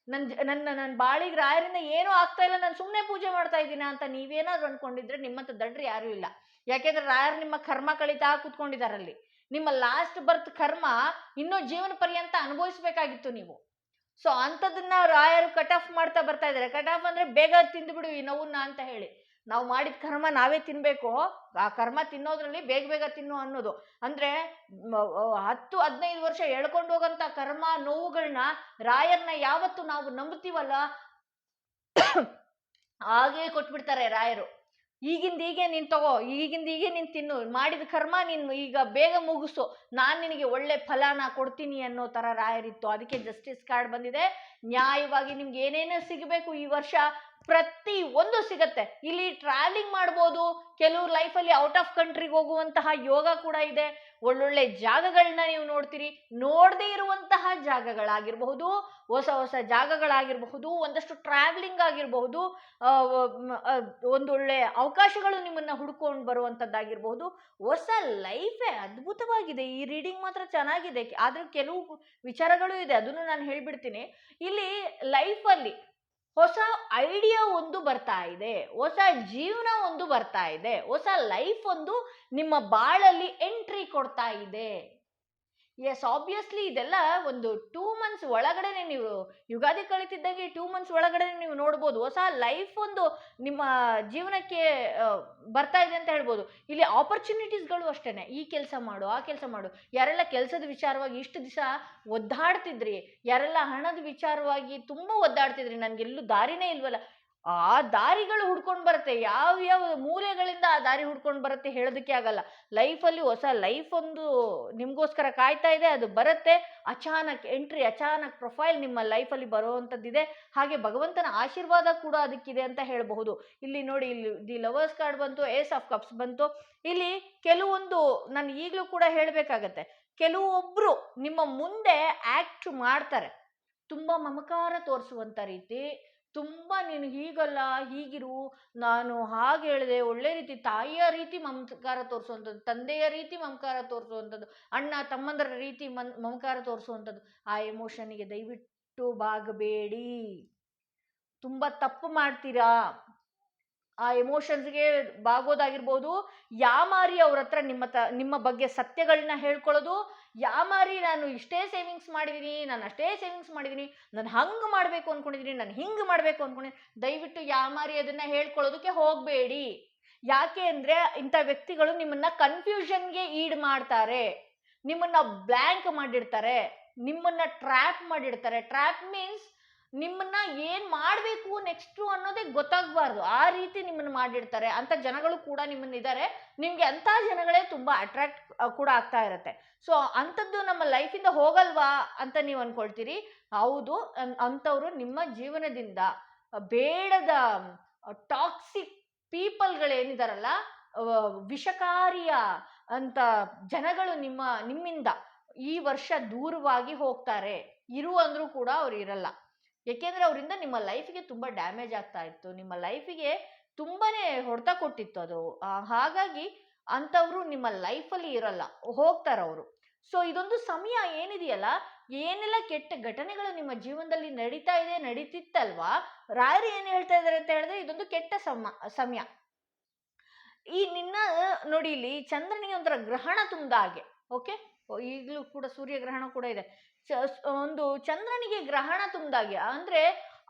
ನನ್ನ ಬಾಳಿಗೆ ರಾಯರಿಂದ ಏನೂ ಆಗ್ತಾ ಇಲ್ಲ, ನಾನು ಸುಮ್ಮನೆ ಪೂಜೆ ಮಾಡ್ತಾ ಇದ್ದೀನ ಅಂತ ನೀವೇನಾದ್ರು ಅನ್ಕೊಂಡಿದ್ರೆ ನಿಮ್ಮಂತ ದಡ್ರಿ ಯಾರು ಇಲ್ಲ. ಯಾಕೆಂದ್ರೆ ರಾಯರು ನಿಮ್ಮ ಕರ್ಮ ಕಳಿತಾ ಕೂತ್ಕೊಂಡಿದಾರಲ್ಲಿ. ನಿಮ್ಮ ಲಾಸ್ಟ್ ಬರ್ತ್ ಕರ್ಮ ಇನ್ನೂ ಜೀವನ ಪರ್ಯಂತ ಅನುಭವಿಸ್ಬೇಕಾಗಿತ್ತು ನೀವು. ಸೊ ಅಂಥದನ್ನ ರಾಯರು ಕಟ್ ಆಫ್ ಮಾಡ್ತಾ ಬರ್ತಾ ಇದ್ದಾರೆ. ಕಟ್ ಆಫ್ ಅಂದ್ರೆ ಬೇಗ ತಿಂದ್ಬಿಡು ಈ ನೋವನ್ನ ಅಂತ ಹೇಳಿ. ನಾವು ಮಾಡಿದ ಕರ್ಮ ನಾವೇ ತಿನ್ಬೇಕು, ಆ ಕರ್ಮ ತಿನ್ನೋದ್ರಲ್ಲಿ ಬೇಗ ಬೇಗ ತಿನ್ನು ಅನ್ನೋದು. ಅಂದ್ರೆ 10-15 ವರ್ಷ ಎಳ್ಕೊಂಡು ಹೋಗಂತ ಕರ್ಮ ನೋವುಗಳನ್ನ ರಾಯರ್ನ ಯಾವತ್ತು ನಾವು ನಂಬ್ತೀವಲ್ಲ ಹಾಗೇ ಕೊಟ್ಬಿಡ್ತಾರೆ ರಾಯರು. ಈಗಿಂದ ಹೀಗೆ ನೀನ್ ತಗೋ, ಈಗಿಂದ ಹೀಗೆ ನೀನ್ ತಿನ್ನು, ಮಾಡಿದ ಕರ್ಮ ನೀನು ಈಗ ಬೇಗ ಮುಗಿಸು, ನಾನ್ ನಿನಗೆ ಒಳ್ಳೆ ಫಲಾನ ಕೊಡ್ತೀನಿ ಅನ್ನೋ ತರ ರಾಯರಿತ್ತು. ಅದಕ್ಕೆ ಜಸ್ಟಿಸ್ ಕಾರ್ಡ್ ಬಂದಿದೆ. ನ್ಯಾಯವಾಗಿ ನಿಮ್ಗೆ ಏನೇನೋ ಸಿಗಬೇಕು ಈ ವರ್ಷ ಪ್ರತಿ ಒಂದು ಸಿಗತ್ತೆ. ಇಲ್ಲಿ ಟ್ರಾವೆಲಿಂಗ್ ಮಾಡ್ಬೋದು, ಕೆಲವ್ರ ಲೈಫಲ್ಲಿ ಔಟ್ ಆಫ್ ಕಂಟ್ರಿಗೆ ಹೋಗುವಂತಹ ಯೋಗ ಕೂಡ ಇದೆ. ಒಳ್ಳೊಳ್ಳೆ ಜಾಗಗಳನ್ನ ನೀವು ನೋಡ್ತೀರಿ, ನೋಡದೇ ಇರುವಂತಹ ಜಾಗಗಳಾಗಿರಬಹುದು, ಹೊಸ ಹೊಸ ಜಾಗಗಳಾಗಿರಬಹುದು, ಒಂದಷ್ಟು ಟ್ರಾವೆಲಿಂಗ್ ಆಗಿರಬಹುದು, ಒಂದೊಳ್ಳೆ ಅವಕಾಶಗಳು ನಿಮ್ಮನ್ನ ಹುಡ್ಕೊಂಡು ಬರುವಂತದ್ದಾಗಿರ್ಬಹುದು. ಹೊಸ ಲೈಫೇ ಅದ್ಭುತವಾಗಿದೆ. ಈ ರೀಡಿಂಗ್ ಮಾತ್ರ ಚೆನ್ನಾಗಿದೆ, ಆದ್ರೆ ಕೆಲವು ವಿಚಾರಗಳು ಇದೆ, ಅದನ್ನು ನಾನು ಹೇಳ್ಬಿಡ್ತೀನಿ. ಇಲ್ಲಿ ಲೈಫಲ್ಲಿ ಹೊಸ ಐಡಿಯಾ ಒಂದು ಬರ್ತಾ ಇದೆ, ಹೊಸ ಜೀವನ ಒಂದು ಬರ್ತಾ ಇದೆ, ಹೊಸ ಲೈಫ್ ಒಂದು ನಿಮ್ಮ ಬಾಳಲ್ಲಿ ಎಂಟ್ರಿ ಕೊಡ್ತಾ ಇದೆ. ಎಸ್, ಆಬ್ವಿಯಸ್ಲಿ ಇದೆಲ್ಲ ಒಂದು 2 months ಒಳಗಡೆನೆ, ನೀವು ಯುಗಾದಿ ಕಳಿತಿದ್ದಂಗೆ 2 months ಒಳಗಡೆ ನೀವು ನೋಡ್ಬೋದು ಹೊಸ ಲೈಫ್ ಒಂದು ನಿಮ್ಮ ಜೀವನಕ್ಕೆ ಬರ್ತಾ ಇದೆ ಅಂತ ಹೇಳ್ಬೋದು. ಇಲ್ಲಿ ಆಪರ್ಚುನಿಟೀಸ್ಗಳು ಅಷ್ಟೇನೆ, ಈ ಕೆಲಸ ಮಾಡು, ಆ ಕೆಲಸ ಮಾಡು. ಯಾರೆಲ್ಲ ಕೆಲಸದ ವಿಚಾರವಾಗಿ ಇಷ್ಟು ದಿವಸ ಒದ್ದಾಡ್ತಿದ್ರಿ, ಯಾರೆಲ್ಲ ಹಣದ ವಿಚಾರವಾಗಿ ತುಂಬಾ ಒದ್ದಾಡ್ತಿದ್ರಿ, ನನ್ಗೆಲ್ಲೂ ದಾರಿನೇ ಇಲ್ವಲ್ಲ, ಆ ದಾರಿಗಳು ಹುಡ್ಕೊಂಡು ಬರುತ್ತೆ. ಯಾವ್ಯಾವ ಮೂಲೆಗಳಿಂದ ಆ ದಾರಿ ಹುಡ್ಕೊಂಡು ಬರುತ್ತೆ ಹೇಳೋದಕ್ಕೆ ಆಗಲ್ಲ. ಲೈಫಲ್ಲಿ ಹೊಸ ಲೈಫ್ ಒಂದು ನಿಮ್ಗೋಸ್ಕರ ಕಾಯ್ತಾ ಇದೆ, ಅದು ಬರುತ್ತೆ. ಅಚಾನಕ್ ಎಂಟ್ರಿ, ಅಚಾನಕ್ ಪ್ರೊಫೈಲ್ ನಿಮ್ಮ ಲೈಫಲ್ಲಿ ಬರುವಂಥದ್ದಿದೆ. ಹಾಗೆ ಭಗವಂತನ ಆಶೀರ್ವಾದ ಕೂಡ ಅದಕ್ಕಿದೆ ಅಂತ ಹೇಳಬಹುದು. ಇಲ್ಲಿ ನೋಡಿ, ಇಲ್ಲಿ ದಿ ಲವರ್ಸ್ ಕಾರ್ಡ್ ಬಂತು, ಏಸ್ ಆಫ್ ಕಪ್ಸ್ ಬಂತು. ಇಲ್ಲಿ ಕೆಲವೊಂದು ನಾನು ಈಗಲೂ ಕೂಡ ಹೇಳಬೇಕಾಗತ್ತೆ, ಕೆಲವೊಬ್ರು ನಿಮ್ಮ ಮುಂದೆ ಆಕ್ಟ್ ಮಾಡ್ತಾರೆ, ತುಂಬಾ ಮಮಕಾರ ತೋರಿಸುವಂತ ರೀತಿ, ತುಂಬಾ ನೀನು ಹೀಗಲ್ಲ ಹೀಗಿರು, ನಾನು ಹಾಗೆ ಹೇಳಿದೆ, ಒಳ್ಳೆ ರೀತಿ ತಾಯಿಯ ರೀತಿ ಮಮಕಾರ ತೋರಿಸುವಂಥದ್ದು, ತಂದೆಯ ರೀತಿ ಮಮಕಾರ ತೋರಿಸುವಂಥದ್ದು, ಅಣ್ಣ ತಮ್ಮಂದರ ರೀತಿ ಮಮಕಾರ ತೋರಿಸುವಂಥದ್ದು. ಆ ಎಮೋಷನ್ಗೆ ದಯವಿಟ್ಟು ಬಾಗಬೇಡಿ, ತುಂಬಾ ತಪ್ಪು ಮಾಡ್ತೀರಾ. ಆ ಎಮೋಷನ್ಸ್ಗೆ ಬಾಗೋದಾಗಿರ್ಬೋದು, ಯಾಮಾರಿ ಅವ್ರ ಹತ್ರ ನಿಮ್ಮ ಬಗ್ಗೆ ಸತ್ಯಗಳನ್ನ ಹೇಳ್ಕೊಳ್ಳೋದು, ಯಾಮಾರಿ ನಾನು ಇಷ್ಟೇ ಸೇವಿಂಗ್ಸ್ ಮಾಡಿದ್ದೀನಿ, ನಾನು ಅಷ್ಟೇ ಸೇವಿಂಗ್ಸ್ ಮಾಡಿದ್ದೀನಿ, ನಾನು ಹಂಗೆ ಮಾಡಬೇಕು ಅಂದ್ಕೊಂಡಿದ್ದೀನಿ, ನಾನು ಹಿಂಗೆ ಮಾಡಬೇಕು ಅಂದ್ಕೊಂಡಿದ್ದೀನಿ, ದಯವಿಟ್ಟು ಯಾಮಾರಿ ಅದನ್ನ ಹೇಳ್ಕೊಳ್ಳೋದಕ್ಕೆ ಹೋಗಬೇಡಿ. ಯಾಕೆ ಅಂದರೆ ಇಂಥ ವ್ಯಕ್ತಿಗಳು ನಿಮ್ಮನ್ನ ಕನ್ಫ್ಯೂಷನ್ಗೆ ಈಡ್ ಮಾಡ್ತಾರೆ, ನಿಮ್ಮನ್ನ ಬ್ಲ್ಯಾಂಕ್ ಮಾಡಿಡ್ತಾರೆ, ನಿಮ್ಮನ್ನ ಟ್ರ್ಯಾಪ್ ಮಾಡಿಡ್ತಾರೆ. ಟ್ರ್ಯಾಪ್ ಮೀನ್ಸ್ ನಿಮ್ಮನ್ನ ಏನ್ ಮಾಡಬೇಕು ನೆಕ್ಸ್ಟು ಅನ್ನೋದೇ ಗೊತ್ತಾಗಬಾರ್ದು, ಆ ರೀತಿ ನಿಮ್ಮನ್ನ ಮಾಡಿಡ್ತಾರೆ. ಅಂತ ಜನಗಳು ಕೂಡ ನಿಮ್ಮನ್ನಿದ್ದಾರೆ. ನಿಮ್ಗೆ ಅಂಥ ಜನಗಳೇ ತುಂಬಾ ಅಟ್ರಾಕ್ಟ್ ಕೂಡ ಆಗ್ತಾ ಇರುತ್ತೆ. ಸೊ ಅಂಥದ್ದು ನಮ್ಮ ಲೈಫಿಂದ ಹೋಗಲ್ವಾ ಅಂತ ನೀವು ಅನ್ಕೊಳ್ತೀರಿ. ಹೌದು, ಅಂಥವ್ರು ನಿಮ್ಮ ಜೀವನದಿಂದ ಬೇಡದ ಟಾಕ್ಸಿಕ್ ಪೀಪಲ್ಗಳೇನಿದಾರಲ್ಲ, ವಿಷಕಾರಿಯ ಅಂತ ಜನಗಳು ನಿಮ್ಮಿಂದ ಈ ವರ್ಷ ದೂರವಾಗಿ ಹೋಗ್ತಾರೆ. ಇರು ಅಂದ್ರೂ ಕೂಡ ಅವ್ರು ಇರಲ್ಲ. ಯಾಕೆಂದ್ರೆ ಅವರಿಂದ ನಿಮ್ಮ ಲೈಫಿಗೆ ತುಂಬಾ ಡ್ಯಾಮೇಜ್ ಆಗ್ತಾ ಇತ್ತು, ನಿಮ್ಮ ಲೈಫಿಗೆ ತುಂಬಾನೇ ಹೊಡೆತ ಕೊಟ್ಟಿತ್ತು ಅದು. ಹಾಗಾಗಿ ಅಂಥವ್ರು ನಿಮ್ಮ ಲೈಫಲ್ಲಿ ಇರಲ್ಲ, ಹೋಗ್ತಾರವರು. ಸೊ ಇದೊಂದು ಸಮಯ ಏನಿದೆಯಲ್ಲ, ಏನೆಲ್ಲ ಕೆಟ್ಟ ಘಟನೆಗಳು ನಿಮ್ಮ ಜೀವನದಲ್ಲಿ ನಡೀತಾ ಇದೆ, ನಡೀತಿತ್ತಲ್ವಾ, ರಾಯರು ಏನು ಹೇಳ್ತಾ ಇದ್ದಾರೆ ಅಂತ ಹೇಳಿದ್ರೆ ಇದೊಂದು ಕೆಟ್ಟ ಸಮಯ. ಈ ನಿನ್ನ ನೋಡಿ, ಇಲ್ಲಿ ಚಂದ್ರನಿಗೆ ಒಂಥರ ಗ್ರಹಣ ತುಂಬಿದ ಹಾಗೆ. ಓಕೆ, ಈಗಲೂ ಕೂಡ ಸೂರ್ಯಗ್ರಹಣ ಕೂಡ ಇದೆ. ಒಂದು ಚಂದ್ರನಿಗೆ ಗ್ರಹಣ ತುಂಬಿದಾಗೆ, ಅಂದ್ರೆ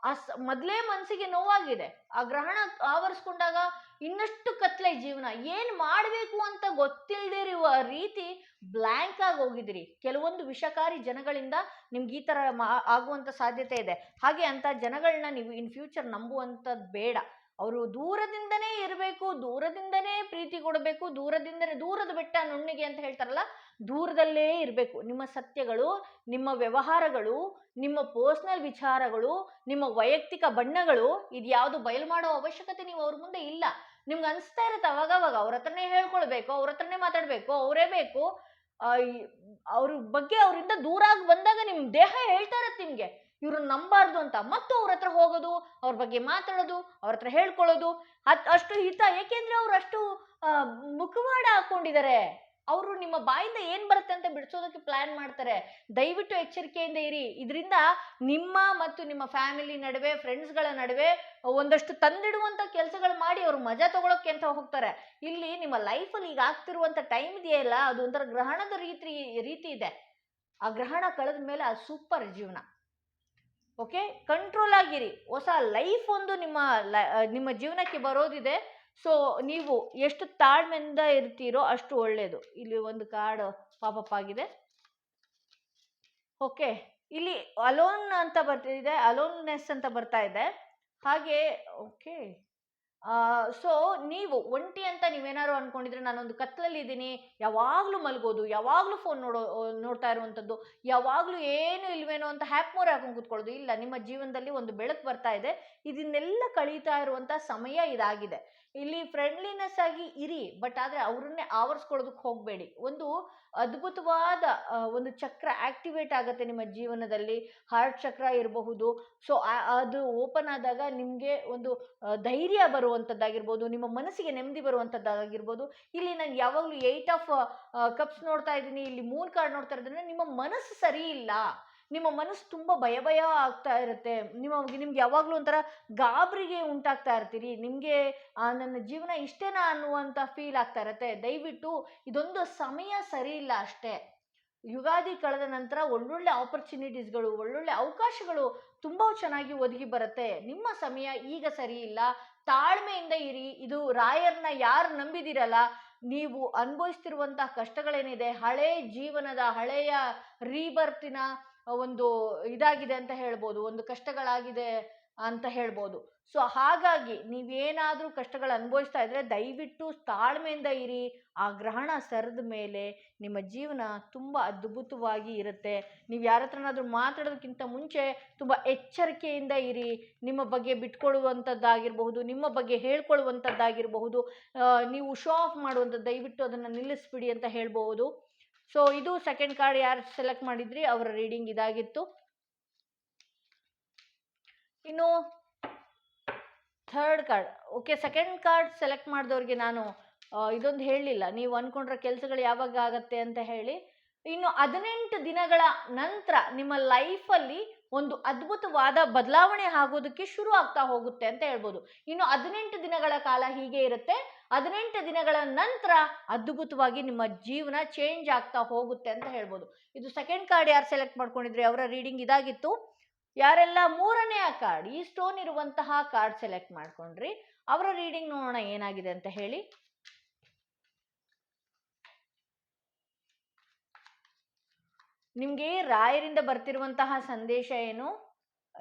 ಮೊದಲೇ ಮನಸ್ಸಿಗೆ ನೋವಾಗಿದೆ, ಆ ಗ್ರಹಣ ಆವರಿಸ್ಕೊಂಡಾಗ ಇನ್ನಷ್ಟು ಕತ್ಲೆ ಜೀವನ, ಏನ್ ಮಾಡ್ಬೇಕು ಅಂತ ಗೊತ್ತಿಲ್ದಿರುವ ರೀತಿ ಬ್ಲ್ಯಾಂಕ್ ಆಗಿ ಹೋಗಿದ್ರಿ. ಕೆಲವೊಂದು ವಿಷಕಾರಿ ಜನಗಳಿಂದ ನಿಮ್ಗೆ ಈ ತರ ಆಗುವಂತ ಸಾಧ್ಯತೆ ಇದೆ. ಹಾಗೆ ಅಂತ ಜನಗಳನ್ನ ನೀವು ಇನ್ ಫ್ಯೂಚರ್ ನಂಬುವಂಥದ್ದು ಬೇಡ. ಅವರು ದೂರದಿಂದನೇ ಇರಬೇಕು, ದೂರದಿಂದನೇ ಪ್ರೀತಿ ಕೊಡಬೇಕು, ದೂರದ ಬೆಟ್ಟ ನುಣ್ಣಿಗೆ ಅಂತ ಹೇಳ್ತಾರಲ್ಲ, ದೂರದಲ್ಲೇ ಇರಬೇಕು. ನಿಮ್ಮ ಸತ್ಯಗಳು, ನಿಮ್ಮ ವ್ಯವಹಾರಗಳು, ನಿಮ್ಮ ಪರ್ಸನಲ್ ವಿಚಾರಗಳು, ನಿಮ್ಮ ವೈಯಕ್ತಿಕ ಬಣ್ಣಗಳು, ಇದ್ಯಾವುದು ಬಯಲು ಮಾಡೋ ಅವಶ್ಯಕತೆ ನೀವು ಅವ್ರ ಮುಂದೆ ಇಲ್ಲ. ನಿಮ್ಗೆ ಅನಿಸ್ತಾ ಇರುತ್ತೆ ಅವಾಗವಾಗ ಅವ್ರ ಹತ್ರನೇ ಹೇಳ್ಕೊಳ್ಬೇಕು, ಅವ್ರ ಹತ್ರನೇ ಮಾತಾಡ್ಬೇಕು, ಅವರೇ ಬೇಕು. ಅವ್ರ ಬಗ್ಗೆ ಅವರಿಂದ ದೂರ ಆಗಿ ಬಂದಾಗ ನಿಮ್ ದೇಹ ಹೇಳ್ತಾ ಇರತ್ತೆ ನಿಮ್ಗೆ ಇವ್ರನ್ನ ನಂಬಾರ್ದು ಅಂತ. ಮತ್ತು ಅವ್ರ ಹತ್ರ ಹೋಗೋದು, ಅವ್ರ ಬಗ್ಗೆ ಮಾತಾಡೋದು, ಅವ್ರ ಹತ್ರ ಹೇಳ್ಕೊಳ್ಳೋದು ಅಷ್ಟು ಹಿತ. ಏಕೆಂದ್ರೆ ಅವ್ರು ಅಷ್ಟು ಮುಖವಾಡ ಹಾಕೊಂಡಿದ್ದಾರೆ. ಅವರು ನಿಮ್ಮ ಬಾಯಿಂದ ಏನ್ ಬರುತ್ತೆ ಅಂತ ಬಿಡಿಸೋದಕ್ಕೆ ಪ್ಲಾನ್ ಮಾಡ್ತಾರೆ. ದಯವಿಟ್ಟು ಎಚ್ಚರಿಕೆಯಿಂದ ಇರಿ. ಇದರಿಂದ ನಿಮ್ಮ ಮತ್ತು ನಿಮ್ಮ ಫ್ಯಾಮಿಲಿ ನಡುವೆ, ಫ್ರೆಂಡ್ಸ್ಗಳ ನಡುವೆ ಒಂದಷ್ಟು ತಂದಿಡುವಂತ ಕೆಲಸಗಳು ಮಾಡಿ ಅವ್ರು ಮಜಾ ತಗೊಳಕ್ಕೆ ಅಂತ ಹೋಗ್ತಾರೆ. ಇಲ್ಲಿ ನಿಮ್ಮ ಲೈಫಲ್ಲಿ ಈಗ ಆಗ್ತಿರುವಂತ ಟೈಮ್ ಇದೆಯಲ್ಲ, ಅದು ಒಂಥರ ಗ್ರಹಣದ ರೀತಿ ಇದೆ. ಆ ಗ್ರಹಣ ಕಳೆದ ಮೇಲೆ ಅದು ಸೂಪರ್ ಜೀವನ. ಓಕೆ, ಕಂಟ್ರೋಲ್ ಆಗಿರಿ. ಹೊಸ ಲೈಫ್ ಒಂದು ನಿಮ್ಮ ಜೀವನಕ್ಕೆ ಬರೋದಿದೆ. ಸೊ ನೀವು ಎಷ್ಟು ತಾಳ್ಮೆಯಿಂದ ಇರ್ತೀರೋ ಅಷ್ಟು ಒಳ್ಳೇದು. ಇಲ್ಲಿ ಒಂದು ಕಾರ್ಡ್ ಪಾಪಪ್ ಆಗಿದೆ. ಓಕೆ, ಇಲ್ಲಿ ಅಲೋನ್ ಅಂತ ಬರ್ತಿದೆ, ಅಲೋನ್ನೆಸ್ ಅಂತ ಬರ್ತಾ ಇದೆ. ಹಾಗೆ ಓಕೆ, ಸೊ ನೀವು ಒಂಟಿ ಅಂತ ನೀವೇನಾದ್ರು ಅನ್ಕೊಂಡಿದ್ರೆ, ನಾನೊಂದು ಕತ್ಲಲ್ಲಿ ಇದ್ದೀನಿ, ಯಾವಾಗ್ಲೂ ಮಲ್ಗೋದು, ಯಾವಾಗ್ಲೂ ಫೋನ್ ನೋಡ್ತಾ ಇರುವಂಥದ್ದು, ಯಾವಾಗ್ಲೂ ಏನು ಇಲ್ವೇನೋ ಅಂತ ಹ್ಯಾಪ್ಮೋರ್ ಹಾಕೊಂಡು ಕೂತ್ಕೊಳ್ಳೋದು. ಇಲ್ಲ, ನಿಮ್ಮ ಜೀವನದಲ್ಲಿ ಒಂದು ಬೆಳಕು ಬರ್ತಾ ಇದೆ. ಇದನ್ನೆಲ್ಲ ಕಳೀತಾ ಇರುವಂತ ಸಮಯ ಇದಾಗಿದೆ. ಇಲ್ಲಿ ಫ್ರೆಂಡ್ಲಿನೆಸ್ ಆಗಿ ಇರಿ, ಬಟ್ ಆದ್ರೆ ಅವ್ರನ್ನೇ ಆವರಿಸ್ಕೊಳ್ಳೋದಕ್ಕೆ ಹೋಗ್ಬೇಡಿ. ಒಂದು ಅದ್ಭುತವಾದ ಒಂದು ಚಕ್ರ ಆಕ್ಟಿವೇಟ್ ಆಗುತ್ತೆ ನಿಮ್ಮ ಜೀವನದಲ್ಲಿ. ಹಾರ್ಟ್ ಚಕ್ರ ಇರಬಹುದು. ಸೊ ಅದು ಓಪನ್ ಆದಾಗ ನಿಮ್ಗೆ ಒಂದು ಧೈರ್ಯ ಬರುವಂತದ್ದಾಗಿರ್ಬೋದು, ನಿಮ್ಮ ಮನಸ್ಸಿಗೆ ನೆಮ್ಮದಿ ಬರುವಂತದ್ದಾಗಿರ್ಬೋದು. ಇಲ್ಲಿ ನಾನು ಯಾವಾಗ್ಲೂ 8 ಆಫ್ ಕಪ್ಸ್ ನೋಡ್ತಾ ಇದ್ದೀನಿ, ಇಲ್ಲಿ ಮೂನ್ ಕಾರ್ಡ್ ನೋಡ್ತಾ ಇದ್ದೀನಿ. ನಿಮ್ಮ ಮನಸ್ಸು ಸರಿ ಇಲ್ಲ, ನಿಮ್ಮ ಮನಸ್ಸು ತುಂಬಾ ಭಯ ಆಗ್ತಾ ಇರುತ್ತೆ. ನಿಮ್ಗೆ ಯಾವಾಗ್ಲೂ ಒಂಥರ ಗಾಬರಿಗೆ ಉಂಟಾಗ್ತಾ ಇರ್ತೀರಿ. ನಿಮ್ಗೆ ನನ್ನ ಜೀವನ ಇಷ್ಟೇನಾ ಅನ್ನುವಂತ ಫೀಲ್ ಆಗ್ತಾ ಇರತ್ತೆ. ದಯವಿಟ್ಟು ಇದೊಂದು ಸಮಯ ಸರಿ ಇಲ್ಲ ಅಷ್ಟೇ. ಯುಗಾದಿ ಕಳೆದ ನಂತರ ಒಳ್ಳೊಳ್ಳೆ ಆಪರ್ಚುನಿಟೀಸ್ಗಳು, ಒಳ್ಳೊಳ್ಳೆ ಅವಕಾಶಗಳು ತುಂಬಾ ಚೆನ್ನಾಗಿ ಒದಗಿ ಬರುತ್ತೆ. ನಿಮ್ಮ ಸಮಯ ಈಗ ಸರಿ ಇಲ್ಲ. ತಾಳ್ಮೆಯಿಂದ ಇರಿ. ಇದು ರಾಯರ್ನ ಯಾರು ನಂಬಿದಿರಲ್ಲ, ನೀವು ಅನುಭವಿಸ್ತಿರುವಂತಹ ಕಷ್ಟಗಳೇನಿದೆ, ಹಳೆ ಜೀವನದ ಹಳೆಯ ರೀಬರ್ತಿನ ಒಂದು ಇದಾಗಿದೆ ಅಂತ ಹೇಳ್ಬೋದು, ಒಂದು ಕಷ್ಟಗಳಾಗಿದೆ ಅಂತ ಹೇಳ್ಬೋದು. ಸೊ ಹಾಗಾಗಿ ನೀವೇನಾದ್ರೂ ಕಷ್ಟಗಳು ಅನುಭವಿಸ್ತಾ ಇದ್ರೆ ದಯವಿಟ್ಟು ತಾಳ್ಮೆಯಿಂದ ಇರಿ. ಆ ಗ್ರಹಣ ಸರಿದ ಮೇಲೆ ನಿಮ್ಮ ಜೀವನ ತುಂಬಾ ಅದ್ಭುತವಾಗಿ ಇರುತ್ತೆ. ನೀವು ಯಾರ ಹತ್ರನಾದ್ರೂ ಮಾತಾಡೋದಕ್ಕಿಂತ ಮುಂಚೆ ತುಂಬಾ ಎಚ್ಚರಿಕೆಯಿಂದ ಇರಿ. ನಿಮ್ಮ ಬಗ್ಗೆ ಬಿಟ್ಕೊಳ್ಳುವಂಥದ್ದಾಗಿರಬಹುದು, ನಿಮ್ಮ ಬಗ್ಗೆ ಹೇಳ್ಕೊಳ್ಳುವಂಥದ್ದಾಗಿರಬಹುದು, ನೀವು ಶೋ ಆಫ್ ಮಾಡುವಂಥದ್ದು, ದಯವಿಟ್ಟು ಅದನ್ನು ನಿಲ್ಲಿಸ್ಬಿಡಿ ಅಂತ ಹೇಳ್ಬಹುದು. ಸೊ ಇದು ಸೆಕೆಂಡ್ ಕಾರ್ಡ್ ಯಾರು ಸೆಲೆಕ್ಟ್ ಮಾಡಿದ್ರಿ ಅವರ ರೀಡಿಂಗ್ ಇದಾಗಿತ್ತು. ಇನ್ನು third card. Okay, second card select ಮಾಡಿದವ್ರಿಗೆ ನಾನು ಇದೊಂದು ಹೇಳಲಿಲ್ಲ, ನೀವು ಅನ್ಕೊಂಡ್ರೆ ಕೆಲಸಗಳು ಯಾವಾಗ ಆಗತ್ತೆ ಅಂತ ಹೇಳಿ. ಇನ್ನು 18 ದಿನಗಳ ನಂತರ ನಿಮ್ಮ ಲೈಫಲ್ಲಿ ಒಂದು ಅದ್ಭುತವಾದ ಬದಲಾವಣೆ ಆಗೋದಕ್ಕೆ ಶುರು ಆಗ್ತಾ ಹೋಗುತ್ತೆ ಅಂತ ಹೇಳ್ಬೋದು. ಇನ್ನು 18 ದಿನಗಳ ಕಾಲ ಹೀಗೆ ಇರುತ್ತೆ. 18 ದಿನಗಳ ನಂತರ ಅದ್ಭುತವಾಗಿ ನಿಮ್ಮ ಜೀವನ ಚೇಂಜ್ ಆಗ್ತಾ ಹೋಗುತ್ತೆ ಅಂತ ಹೇಳ್ಬೋದು. ಇದು ಸೆಕೆಂಡ್ ಕಾರ್ಡ್ ಯಾರು ಸೆಲೆಕ್ಟ್ ಮಾಡ್ಕೊಂಡಿದ್ರಿ ಅವರ ರೀಡಿಂಗ್ ಇದಾಗಿತ್ತು. ಯಾರೆಲ್ಲ ಮೂರನೆಯ ಕಾರ್ಡ್, ಈ ಸ್ಟೋನ್ ಇರುವಂತಹ ಕಾರ್ಡ್ ಸೆಲೆಕ್ಟ್ ಮಾಡ್ಕೊಂಡ್ರಿ ಅವರ ರೀಡಿಂಗ್ ನೋಡೋಣ ಏನಾಗಿದೆ ಅಂತ ಹೇಳಿ. ನಿಮ್ಗೆ ರಾಯರಿಂದ ಬರ್ತಿರುವಂತಹ ಸಂದೇಶ ಏನು,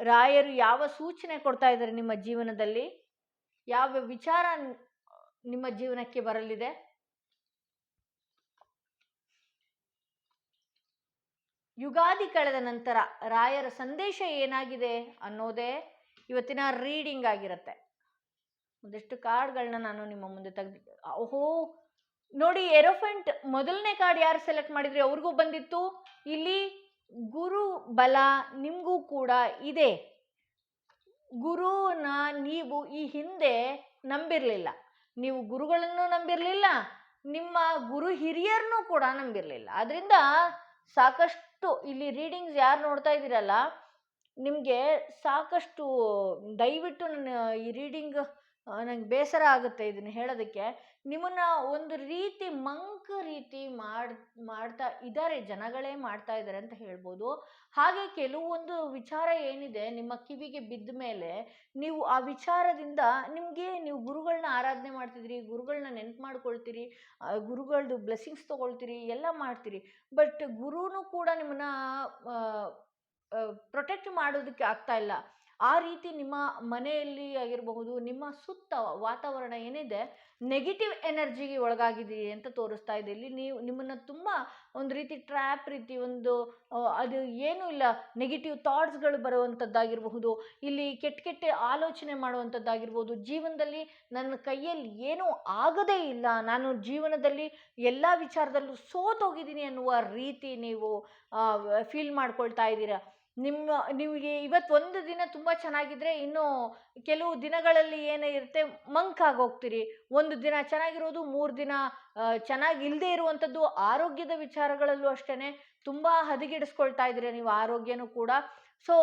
ರಾಯರು ಯಾವ ಸೂಚನೆ ಕೊಡ್ತಾ ಇದ್ದಾರೆ ನಿಮ್ಮ ಜೀವನದಲ್ಲಿ, ಯಾವ ವಿಚಾರ ನಿಮ್ಮ ಜೀವನಕ್ಕೆ ಬರಲಿದೆ. ಯುಗಾದಿ ಕಳೆದ ನಂತರ ರಾಯರ ಸಂದೇಶ ಏನಾಗಿದೆ ಅನ್ನೋದೇ ಇವತ್ತಿನ ರೀಡಿಂಗ್ ಆಗಿರುತ್ತೆ. ಒಂದಿಷ್ಟು ಕಾರ್ಡ್ಗಳನ್ನ ನಾನು ನಿಮ್ಮ ಮುಂದೆ ತೆಗೆದು, ಓಹೋ ನೋಡಿ, ಎರೋಫೆಂಟ್ ಮೊದಲನೇ ಕಾರ್ಡ್ ಯಾರು ಸೆಲೆಕ್ಟ್ ಮಾಡಿದ್ರಿ ಅವ್ರಿಗೂ ಬಂದಿತ್ತು. ಇಲ್ಲಿ ಗುರು ಬಲ ನಿಮ್ಗೂ ಕೂಡ ಇದೆ. ಗುರುನ ನೀವು ಈ ಹಿಂದೆ ನಂಬಿರ್ಲಿಲ್ಲ, ನೀವು ಗುರುಗಳನ್ನು ನಂಬಿರ್ಲಿಲ್ಲ, ನಿಮ್ಮ ಗುರು ಹಿರಿಯರನ್ನು ಕೂಡ ನಂಬಿರ್ಲಿಲ್ಲ. ಅದರಿಂದ ಸಾಕಷ್ಟು ಇಲ್ಲಿ ರೀಡಿಂಗ್ಸ್ ಯಾರು ನೋಡ್ತಾ ಇದ್ದೀರಲ್ಲ, ನಿಮಗೆ ಸಾಕಷ್ಟು ದಯವಿಟ್ಟು ನನ್ನ ಈ ರೀಡಿಂಗ್ ನಂಗೆ ಬೇಸರ ಆಗುತ್ತೆ ಇದನ್ನ ಹೇಳೋದಕ್ಕೆ. ನಿಮ್ಮನ್ನ ಒಂದು ರೀತಿ ಮಂಕ್ ರೀತಿ ಮಾಡ್ತಾ ಇದ್ದಾರೆ, ಜನಗಳೇ ಮಾಡ್ತಾ ಇದ್ದಾರೆ ಅಂತ ಹೇಳ್ಬೋದು. ಹಾಗೆ ಕೆಲವೊಂದು ವಿಚಾರ ಏನಿದೆ ನಿಮ್ಮ ಕಿವಿಗೆ ಬಿದ್ದ ಮೇಲೆ ನೀವು ಆ ವಿಚಾರದಿಂದ ನಿಮಗೆ, ನೀವು ಗುರುಗಳನ್ನ ಆರಾಧನೆ ಮಾಡ್ತಿದ್ರಿ, ಗುರುಗಳನ್ನ ನೆನ್ಪು ಮಾಡ್ಕೊಳ್ತೀರಿ, ಗುರುಗಳದ್ದು ಬ್ಲೆಸ್ಸಿಂಗ್ಸ್ ತಗೊಳ್ತೀರಿ, ಎಲ್ಲ ಮಾಡ್ತೀರಿ. ಬಟ್ ಗುರುನು ಕೂಡ ನಿಮ್ಮನ್ನ ಪ್ರೊಟೆಕ್ಟ್ ಮಾಡೋದಕ್ಕೆ ಆಗ್ತಾ ಇಲ್ಲ. ಆ ರೀತಿ ನಿಮ್ಮ ಮನೆಯಲ್ಲಿ ಆಗಿರಬಹುದು, ನಿಮ್ಮ ಸುತ್ತ ವಾತಾವರಣ ಏನಿದೆ ನೆಗೆಟಿವ್ ಎನರ್ಜಿಗೆ ಒಳಗಾಗಿದ್ದೀರಿ ಅಂತ ತೋರಿಸ್ತಾ ಇದೆ. ಇಲ್ಲಿ ನೀವು ನಿಮ್ಮನ್ನ ತುಂಬ ಒಂದು ರೀತಿ ಟ್ರ್ಯಾಪ್ ರೀತಿ ಒಂದು ಅದು ಏನೂ ಇಲ್ಲ, ನೆಗೆಟಿವ್ ಥಾಟ್ಸ್ಗಳು ಬರುವಂಥದ್ದಾಗಿರಬಹುದು, ಇಲ್ಲಿ ಕೆಟ್ಟ ಕೆಟ್ಟ ಆಲೋಚನೆ ಮಾಡುವಂಥದ್ದಾಗಿರ್ಬೋದು, ಜೀವನದಲ್ಲಿ ನನ್ನ ಕೈಯಲ್ಲಿ ಏನೂ ಆಗದೇ ಇಲ್ಲ, ನಾನು ಜೀವನದಲ್ಲಿ ಎಲ್ಲ ವಿಚಾರದಲ್ಲೂ ಸೋತೋಗಿದ್ದೀನಿ ಅನ್ನುವ ರೀತಿ ನೀವು ಫೀಲ್ ಮಾಡ್ಕೊಳ್ತಾ ಇದ್ದೀರಾ. ನಿಮಗೆ ಇವತ್ತು ಒಂದು ದಿನ ತುಂಬ ಚೆನ್ನಾಗಿದ್ರೆ ಇನ್ನು ಕೆಲವು ದಿನಗಳಲ್ಲಿ ಏನೇ ಇರುತ್ತೆ, ಮಂಕ್ ಆಗೋಗ್ತೀರಿ. ಒಂದು ದಿನ ಚೆನ್ನಾಗಿರೋದು 3 ದಿನ ಚೆನ್ನಾಗಿಲ್ಲದೆ ಇರುವಂಥದ್ದು. ಆರೋಗ್ಯದ ವಿಚಾರಗಳಲ್ಲೂ ಅಷ್ಟೇ ತುಂಬ ಹದಗೆಡಿಸ್ಕೊಳ್ತಾ ಇದ್ದೀರಾ ನೀವು ಆರೋಗ್ಯನೂ ಕೂಡ. ಸೊ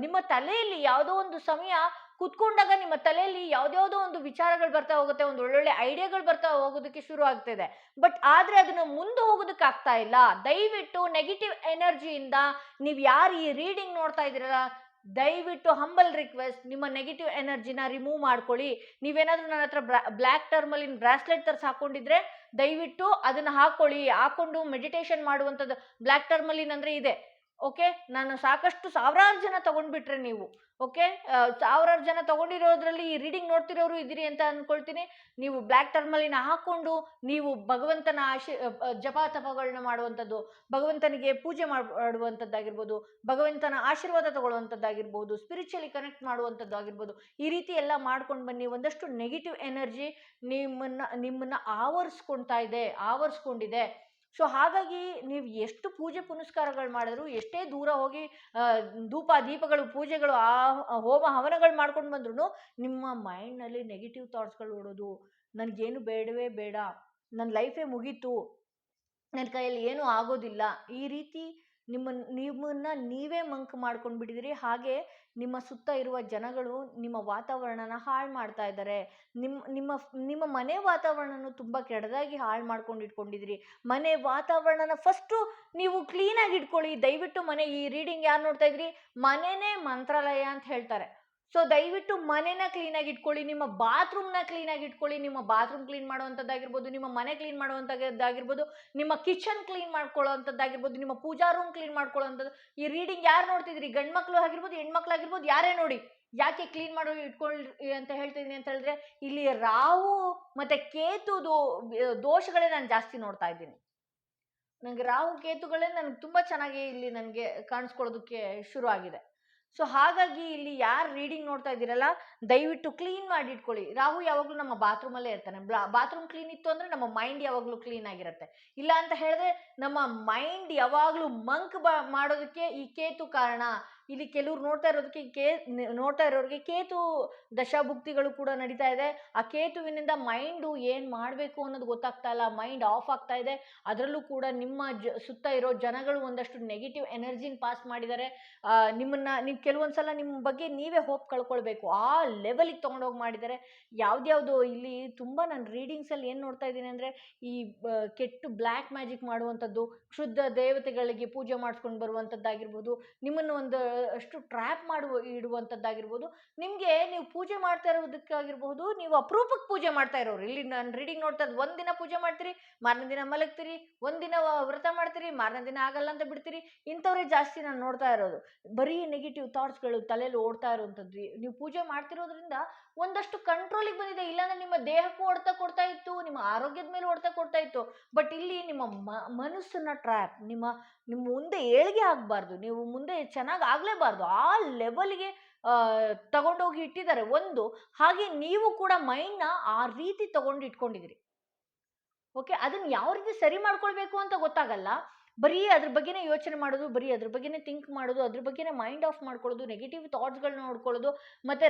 ನಿಮ್ಮ ತಲೆಯಲ್ಲಿ ಯಾವುದೋ ಒಂದು ಸಮಯ ಕುತ್ಕೊಂಡಾಗ ನಿಮ್ಮ ತಲೆಯಲ್ಲಿ ಯಾವ್ದ್ಯಾವುದೋ ಒಂದು ವಿಚಾರಗಳು ಬರ್ತಾ ಹೋಗುತ್ತೆ, ಒಂದು ಒಳ್ಳೊಳ್ಳೆ ಐಡಿಯಾಗಳು ಬರ್ತಾ ಹೋಗೋದಕ್ಕೆ ಶುರು ಆಗ್ತಿದೆ. ಬಟ್ ಆದ್ರೆ ಅದನ್ನ ಮುಂದೆ ಹೋಗೋದಕ್ಕೆ ಆಗ್ತಾ ಇಲ್ಲ. ದಯವಿಟ್ಟು ನೆಗೆಟಿವ್ ಎನರ್ಜಿಯಿಂದ ನೀವು ಯಾರು ಈ ರೀಡಿಂಗ್ ನೋಡ್ತಾ ಇದ್ದೀರಲ್ಲ, ದಯವಿಟ್ಟು ಹಂಬಲ್ ರಿಕ್ವೆಸ್ಟ್, ನಿಮ್ಮ ನೆಗೆಟಿವ್ ಎನರ್ಜಿನ ರಿಮೂವ್ ಮಾಡ್ಕೊಳ್ಳಿ. ನೀವೇನಾದ್ರೂ ನನ್ನ ಹತ್ರ ಬ್ಲ್ಯಾಕ್ ಟರ್ಮಲಿನ್ ಬ್ರಾಸ್ಲೆಟ್ ತರ್ಸ್ ಹಾಕೊಂಡಿದ್ರೆ ದಯವಿಟ್ಟು ಅದನ್ನ ಹಾಕೊಂಡು ಮೆಡಿಟೇಷನ್ ಮಾಡುವಂಥದ್ದು. ಬ್ಲ್ಯಾಕ್ ಟರ್ಮಲಿನ್ ಅಂದ್ರೆ ಇದೆ, ಓಕೆ. ನಾನು ಸಾಕಷ್ಟು ಸಾವಿರಾರು ಜನ ತಗೊಂಡ್ಬಿಟ್ರೆ ನೀವು, ಓಕೆ, ಸಾವಿರಾರು ಜನ ತಗೊಂಡಿರೋದ್ರಲ್ಲಿ ಈ ರೀಡಿಂಗ್ ನೋಡ್ತಿರೋರು ಇದ್ದೀರಿ ಅಂತ ಅನ್ಕೊಳ್ತೀನಿ. ನೀವು ಬ್ಲ್ಯಾಕ್ ಟರ್ಮಲಿನ ಹಾಕೊಂಡು ನೀವು ಭಗವಂತನ ಜಪ ತಪಗಳನ್ನ ಮಾಡುವಂಥದ್ದು, ಭಗವಂತನಿಗೆ ಪೂಜೆ ಮಾಡುವಂಥದ್ದಾಗಿರ್ಬೋದು, ಭಗವಂತನ ಆಶೀರ್ವಾದ ತಗೊಳ್ಳುವಂಥದ್ದಾಗಿರ್ಬೋದು, ಸ್ಪಿರಿಚುವಲಿ ಕನೆಕ್ಟ್ ಮಾಡುವಂಥದ್ದಾಗಿರ್ಬೋದು, ಈ ರೀತಿ ಎಲ್ಲ ಮಾಡ್ಕೊಂಡು ಬನ್ನಿ. ಒಂದಷ್ಟು ನೆಗೆಟಿವ್ ಎನರ್ಜಿ ನಿಮ್ಮನ್ನ ಆವರಿಸ್ಕೊಂಡಿದೆ. ಸೊ ಹಾಗಾಗಿ ನೀವು ಎಷ್ಟು ಪೂಜೆ ಪುನಸ್ಕಾರಗಳು ಮಾಡಿದ್ರು, ಎಷ್ಟೇ ದೂರ ಹೋಗಿ ಧೂಪ ದೀಪಗಳು ಪೂಜೆಗಳು ಹೋಮ ಹವನಗಳು ಮಾಡ್ಕೊಂಡು ಬಂದ್ರು ನಿಮ್ಮ ಮೈಂಡ್ನಲ್ಲಿ ನೆಗೆಟಿವ್ ಥಾಟ್ಸ್ಗಳು ಓಡೋದು. ನನಗೇನು ಬೇಡವೇ ಬೇಡ, ನನ್ನ ಲೈಫೇ ಮುಗೀತು, ನನ್ನ ಕೈಯಲ್ಲಿ ಏನೂ ಆಗೋದಿಲ್ಲ, ಈ ರೀತಿ ನಿಮ್ಮನ್ನ ನೀವೇ ಮಂಕ್ ಮಾಡ್ಕೊಂಡು ಬಿಟ್ಟಿದ್ದೀರಿ. ಹಾಗೆ ನಿಮ್ಮ ಸುತ್ತ ಇರುವ ಜನಗಳು ನಿಮ್ಮ ವಾತಾವರಣನ ಹಾಳು ಮಾಡ್ತಾ ಇದ್ದಾರೆ. ನಿಮ್ಮ ಮನೆ ವಾತಾವರಣನೂ ತುಂಬ ಕೆಟ್ಟದಾಗಿ ಹಾಳು ಮಾಡ್ಕೊಂಡು ಇಟ್ಕೊಂಡಿದ್ದೀರಿ. ಮನೆ ವಾತಾವರಣನ ಫಸ್ಟು ನೀವು ಕ್ಲೀನಾಗಿ ಇಟ್ಕೊಳ್ಳಿ ದಯವಿಟ್ಟು. ಈ ರೀಡಿಂಗ್ ಯಾರು ನೋಡ್ತಾ ಇದ್ರಿ, ಮನೆನೇ ಮಂತ್ರಾಲಯ ಅಂತ ಹೇಳ್ತಾರೆ. ಸೊ ದಯವಿಟ್ಟು ಮನೆನ ಕ್ಲೀನಾಗಿ ಇಟ್ಕೊಳ್ಳಿ, ನಿಮ್ಮ ಬಾತ್ರೂಮ್ನ ಕ್ಲೀನಾಗಿ ಇಟ್ಕೊಳ್ಳಿ. ನಿಮ್ಮ ಬಾತ್ರೂಮ್ ಕ್ಲೀನ್ ಮಾಡುವಂಥದ್ದಾಗಿರ್ಬೋದು, ನಿಮ್ಮ ಮನೆ ಕ್ಲೀನ್ ಮಾಡುವಂಥದ್ದಾಗಿರ್ಬೋದು, ನಿಮ್ಮ ಕಿಚನ್ ಕ್ಲೀನ್ ಮಾಡ್ಕೊಳ್ಳೋವಂಥದ್ದಾಗಿರ್ಬೋದು, ನಿಮ್ಮ ಪೂಜಾ ರೂಮ್ ಕ್ಲೀನ್ ಮಾಡ್ಕೊಳ್ಳೋವಂಥದ್ದು. ಈ ರೀಡಿಂಗ್ ಯಾರು ನೋಡ್ತಿದ್ರಿ, ಗಂಡ್ಮಕ್ಳು ಆಗಿರ್ಬೋದು ಹೆಣ್ಮಕ್ಳಾಗಿರ್ಬೋದು, ಯಾರೇ ನೋಡಿ. ಯಾಕೆ ಕ್ಲೀನ್ ಮಾಡೋ ಇಟ್ಕೊಳ್ಳಿ ಅಂತ ಹೇಳ್ತಿದ್ದೀನಿ ಅಂತ ಹೇಳಿದ್ರೆ, ಇಲ್ಲಿ ರಾಹು ಮತ್ತೆ ಕೇತುದು ದೋಷಗಳೇ ನಾನು ಜಾಸ್ತಿ ನೋಡ್ತಾ ಇದ್ದೀನಿ. ನನಗೆ ರಾಹು ಕೇತುಗಳೇ ನನಗೆ ತುಂಬ ಚೆನ್ನಾಗಿ ಇಲ್ಲಿ ನನಗೆ ಕಾಣಿಸ್ಕೊಳ್ಳೋದಕ್ಕೆ ಶುರು ಆಗಿದೆ. ಸೊ ಹಾಗಾಗಿ ಇಲ್ಲಿ ಯಾರು ರೀಡಿಂಗ್ ನೋಡ್ತಾ ಇದ್ದೀರಲ್ಲ, ದಯವಿಟ್ಟು ಕ್ಲೀನ್ ಮಾಡಿ ಇಟ್ಕೊಳ್ಳಿ. ರಾಹು ಯಾವಾಗಲೂ ನಮ್ಮ ಬಾತ್ರೂಮಲ್ಲೇ ಇರ್ತಾನೆ. ಬಾತ್ರೂಮ್ ಕ್ಲೀನ್ ಇತ್ತು ಅಂದರೆ ನಮ್ಮ ಮೈಂಡ್ ಯಾವಾಗಲೂ ಕ್ಲೀನ್ ಆಗಿರುತ್ತೆ. ಇಲ್ಲ ಅಂತ ಹೇಳಿದ್ರೆ ನಮ್ಮ ಮೈಂಡ್ ಯಾವಾಗಲೂ ಮಂಕ್ ಮಾಡೋದಕ್ಕೆ ಈ ಕೇತು ಕಾರಣ. ಇಲ್ಲಿ ಕೆಲವ್ರು ನೋಡ್ತಾ ಇರೋರಿಗೆ ಕೇತು ದಶಾಭುಕ್ತಿಗಳು ಕೂಡ ನಡೀತಾ ಇದೆ. ಆ ಕೇತುವಿನಿಂದ ಮೈಂಡು ಏನು ಮಾಡಬೇಕು ಅನ್ನೋದು ಗೊತ್ತಾಗ್ತಾ ಇಲ್ಲ, ಮೈಂಡ್ ಆಫ್ ಆಗ್ತಾ ಇದೆ. ಅದರಲ್ಲೂ ಕೂಡ ನಿಮ್ಮ ಸುತ್ತ ಇರೋ ಜನಗಳು ಒಂದಷ್ಟು ನೆಗೆಟಿವ್ ಎನರ್ಜಿನ ಪಾಸ್ ಮಾಡಿದ್ದಾರೆ. ನೀವು ಕೆಲವೊಂದ್ಸಲ ನಿಮ್ಮ ಬಗ್ಗೆ ನೀವೇ ಹೋಪ್ ಕಳ್ಕೊಳ್ಬೇಕು, ಆ ಲೆವೆಲಿಗೆ ತೊಗೊಂಡೋಗಿ ಮಾಡಿದ್ದಾರೆ. ಯಾವ್ದ್ಯಾವುದೋ ಇಲ್ಲಿ ತುಂಬ ನಾನು ರೀಡಿಂಗ್ಸಲ್ಲಿ ಏನು ನೋಡ್ತಾ ಇದ್ದೀನಿ ಅಂದರೆ, ಈ ಕೆಟ್ಟು ಬ್ಲ್ಯಾಕ್ ಮ್ಯಾಜಿಕ್ ಮಾಡುವಂಥದ್ದು, ಕ್ಷುದ್ಧ ದೇವತೆಗಳಿಗೆ ಪೂಜೆ ಮಾಡಿಸ್ಕೊಂಡು ಬರುವಂಥದ್ದಾಗಿರ್ಬೋದು, ನಿಮ್ಮನ್ನು ಅಷ್ಟು ಟ್ರ್ಯಾಪ್ ಇಡುವಂಥದ್ದಾಗಿರ್ಬೋದು. ನಿಮಗೆ ನೀವು ಪೂಜೆ ಮಾಡ್ತಾ ಇರೋದಕ್ಕಾಗಿರ್ಬೋದು, ನೀವು ಅಪರೂಪಕ್ಕೆ ಪೂಜೆ ಮಾಡ್ತಾ ಇರೋರು. ಇಲ್ಲಿ ನಾನು ರೀಡಿಂಗ್ ನೋಡ್ತಾ ಇರೋದು, ಒಂದಿನ ಪೂಜೆ ಮಾಡ್ತೀರಿ, ಮಾರನೇ ದಿನ ಮಲಗ್ತೀರಿ, ಒಂದಿನ ವ್ರತ ಮಾಡ್ತೀರಿ, ಮಾರನೇ ದಿನ ಆಗಲ್ಲ ಅಂತ ಬಿಡ್ತೀರಿ. ಇಂಥವ್ರೇ ಜಾಸ್ತಿ ನಾನು ನೋಡ್ತಾ ಇರೋದು. ಬರೀ ನೆಗೆಟಿವ್ ಥಾಟ್ಸ್ಗಳು ತಲೆಯಲ್ಲಿ ಓಡ್ತಾ ಇರುವಂಥದ್ದು. ನೀವು ಪೂಜೆ ಮಾಡ್ತಿರೋದ್ರಿಂದ ಒಂದಷ್ಟು ಕಂಟ್ರೋಲಿಗೆ ಬಂದಿದೆ. ಇಲ್ಲಾಂದ್ರೆ ನಿಮ್ಮ ದೇಹಕ್ಕೂ ಹೊಡೆತ ಕೊಡ್ತಾ ಇತ್ತು, ನಿಮ್ಮ ಆರೋಗ್ಯದ ಮೇಲೆ ಹೊಡೆತ ಕೊಡ್ತಾ ಇತ್ತು. ಬಟ್ ಇಲ್ಲಿ ನಿಮ್ಮ ಮನಸ್ಸನ್ನ ಟ್ರ್ಯಾಪ್, ನಿಮ್ಮ ಮುಂದೆ ಏಳಿಗೆ ಆಗಬಾರ್ದು, ನೀವು ಮುಂದೆ ಚೆನ್ನಾಗಿ ಆಗಲೇಬಾರ್ದು, ಆ ಲೆವೆಲ್ಗೆ ತಗೊಂಡೋಗಿ ಇಟ್ಟಿದ್ದಾರೆ ಒಂದು. ಹಾಗೆ ನೀವು ಕೂಡ ಮೈಂಡ್ನ ಆ ರೀತಿ ತಗೊಂಡು ಇಟ್ಕೊಂಡಿದ್ದೀರಿ. ಓಕೆ, ಅದನ್ನ ಯಾವ ರೀತಿ ಸರಿ ಮಾಡ್ಕೊಳ್ಬೇಕು ಅಂತ ಗೊತ್ತಾಗಲ್ಲ. ಬರೀ ಅದ್ರ ಬಗ್ಗೆನೇ ಯೋಚನೆ ಮಾಡೋದು, ಬರೀ ಅದ್ರ ಬಗ್ಗೆನೇ ಥಿಂಕ್ ಮಾಡೋದು, ಅದ್ರ ಬಗ್ಗೆನೇ ಮೈಂಡ್ ಆಫ್ ಮಾಡ್ಕೊಳ್ಳೋದು, ನೆಗೆಟಿವ್ ಥಾಟ್ಸ್ಗಳನ್ನ ನೋಡ್ಕೊಳ್ಳೋದು, ಮತ್ತು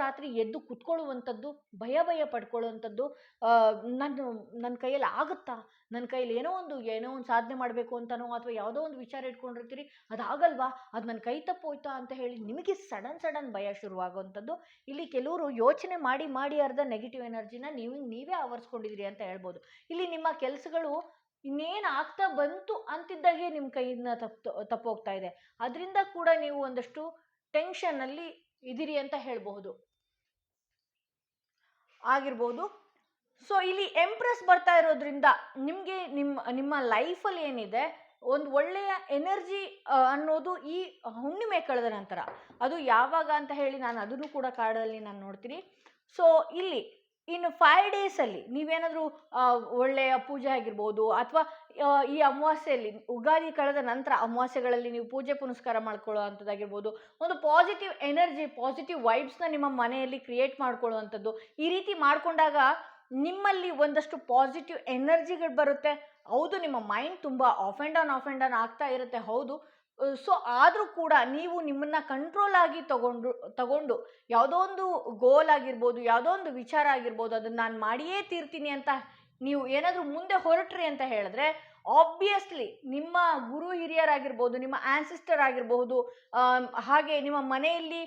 ರಾತ್ರಿ ಎದ್ದು ಕುತ್ಕೊಳ್ಳುವಂಥದ್ದು, ಭಯ ಪಡ್ಕೊಳ್ಳುವಂಥದ್ದು. ನಾನು ನನ್ನ ಕೈಯಲ್ಲಿ ಆಗುತ್ತಾ, ನನ್ನ ಕೈಯಲ್ಲಿ ಏನೋ ಒಂದು ಸಾಧನೆ ಮಾಡಬೇಕು ಅಂತನೋ ಅಥವಾ ಯಾವುದೋ ಒಂದು ವಿಚಾರ ಇಟ್ಕೊಂಡಿರ್ತೀರಿ, ಅದಾಗಲ್ವಾ, ಅದು ನನ್ನ ಕೈ ತಪ್ಪೋಯ್ತಾ ಅಂತ ಹೇಳಿ ನಿಮಗೆ ಸಡನ್ ಭಯ ಶುರುವಾಗುವಂಥದ್ದು. ಇಲ್ಲಿ ಕೆಲವರು ಯೋಚನೆ ಮಾಡಿ ಅರ್ಧ ನೆಗೆಟಿವ್ ಎನರ್ಜಿನ ನೀವೇ ಆವರಿಸ್ಕೊಂಡಿದ್ರಿ ಅಂತ ಹೇಳ್ಬೋದು. ಇಲ್ಲಿ ನಿಮ್ಮ ಕೆಲಸಗಳು ಇನ್ನೇನು ಆಗ್ತಾ ಬಂತು ಅಂತಿದ್ದಾಗೆ ನಿಮ್ಮ ಕೈಯಿಂದ ತಪ್ಪೋಗ್ತಾ ಇದೆ. ಅದರಿಂದ ಕೂಡ ನೀವು ಒಂದಷ್ಟು ಟೆನ್ಷನ್ನಲ್ಲಿ ಇದ್ದೀರಿ ಅಂತ ಹೇಳಬಹುದು ಆಗಿರ್ಬೋದು. ಸೊ ಇಲ್ಲಿ ಎಂಪ್ರೆಸ್ ಬರ್ತಾ ಇರೋದ್ರಿಂದ ನಿಮಗೆ ನಿಮ್ಮ ಲೈಫಲ್ಲಿ ಏನಿದೆ ಒಂದು ಒಳ್ಳೆಯ ಎನರ್ಜಿ ಅನ್ನೋದು ಈ ಹುಣ್ಣಿಮೆ ಕಳೆದ ನಂತರ, ಅದು ಯಾವಾಗ ಅಂತ ಹೇಳಿ ನಾನು ಅದನ್ನು ಕೂಡ ಕಾರ್ಡಲ್ಲಿ ನಾನು ನೋಡ್ತೀನಿ. ಸೊ ಇಲ್ಲಿ ಇನ್ನು 5 ಡೇಸಲ್ಲಿ ನೀವೇನಾದರೂ ಒಳ್ಳೆಯ ಪೂಜೆ ಆಗಿರ್ಬೋದು, ಅಥವಾ ಈ ಅಮಾವಾಸ್ಯೆಯಲ್ಲಿ ಯುಗಾದಿ ಕಳೆದ ನಂತರ ಅಮಾವಾಸ್ಯೆಗಳಲ್ಲಿ ನೀವು ಪೂಜೆ ಪುನಸ್ಕಾರ ಮಾಡ್ಕೊಳ್ಳೋ ಅಂಥದ್ದಾಗಿರ್ಬೋದು, ಒಂದು ಪಾಸಿಟಿವ್ ಎನರ್ಜಿ, ಪಾಸಿಟಿವ್ ವೈಬ್ಸ್ನ ನಿಮ್ಮ ಮನೆಯಲ್ಲಿ ಕ್ರಿಯೇಟ್ ಮಾಡ್ಕೊಳ್ಳುವಂಥದ್ದು. ಈ ರೀತಿ ಮಾಡಿಕೊಂಡಾಗ ನಿಮ್ಮಲ್ಲಿ ಒಂದಷ್ಟು ಪಾಸಿಟಿವ್ ಎನರ್ಜಿಗಳು ಬರುತ್ತೆ. ಹೌದು, ನಿಮ್ಮ ಮೈಂಡ್ ತುಂಬ ಆಫ್ ಆ್ಯಂಡ್ ಡೌನ್ ಆಗ್ತಾ ಇರುತ್ತೆ, ಹೌದು. ಸೊ ಆದರೂ ಕೂಡ ನೀವು ನಿಮ್ಮನ್ನು ಕಂಟ್ರೋಲ್ ಆಗಿ ತಗೊಂಡು ಯಾವುದೋ ಒಂದು ಗೋಲ್ ಆಗಿರ್ಬೋದು, ಯಾವುದೋ ಒಂದು ವಿಚಾರ ಆಗಿರ್ಬೋದು, ಅದನ್ನು ನಾನು ಮಾಡಿಯೇ ತೀರ್ತೀನಿ ಅಂತ ನೀವು ಏನಾದರೂ ಮುಂದೆ ಹೊರಟ್ರಿ ಅಂತ ಹೇಳಿದ್ರೆ, ಆಬ್ವಿಯಸ್ಲಿ ನಿಮ್ಮ ಗುರು ಹಿರಿಯರಾಗಿರ್ಬೋದು, ನಿಮ್ಮ ಆನ್ಸಿಸ್ಟರ್ ಆಗಿರಬಹುದು, ಹಾಗೆ ನಿಮ್ಮ ಮನೆಯಲ್ಲಿ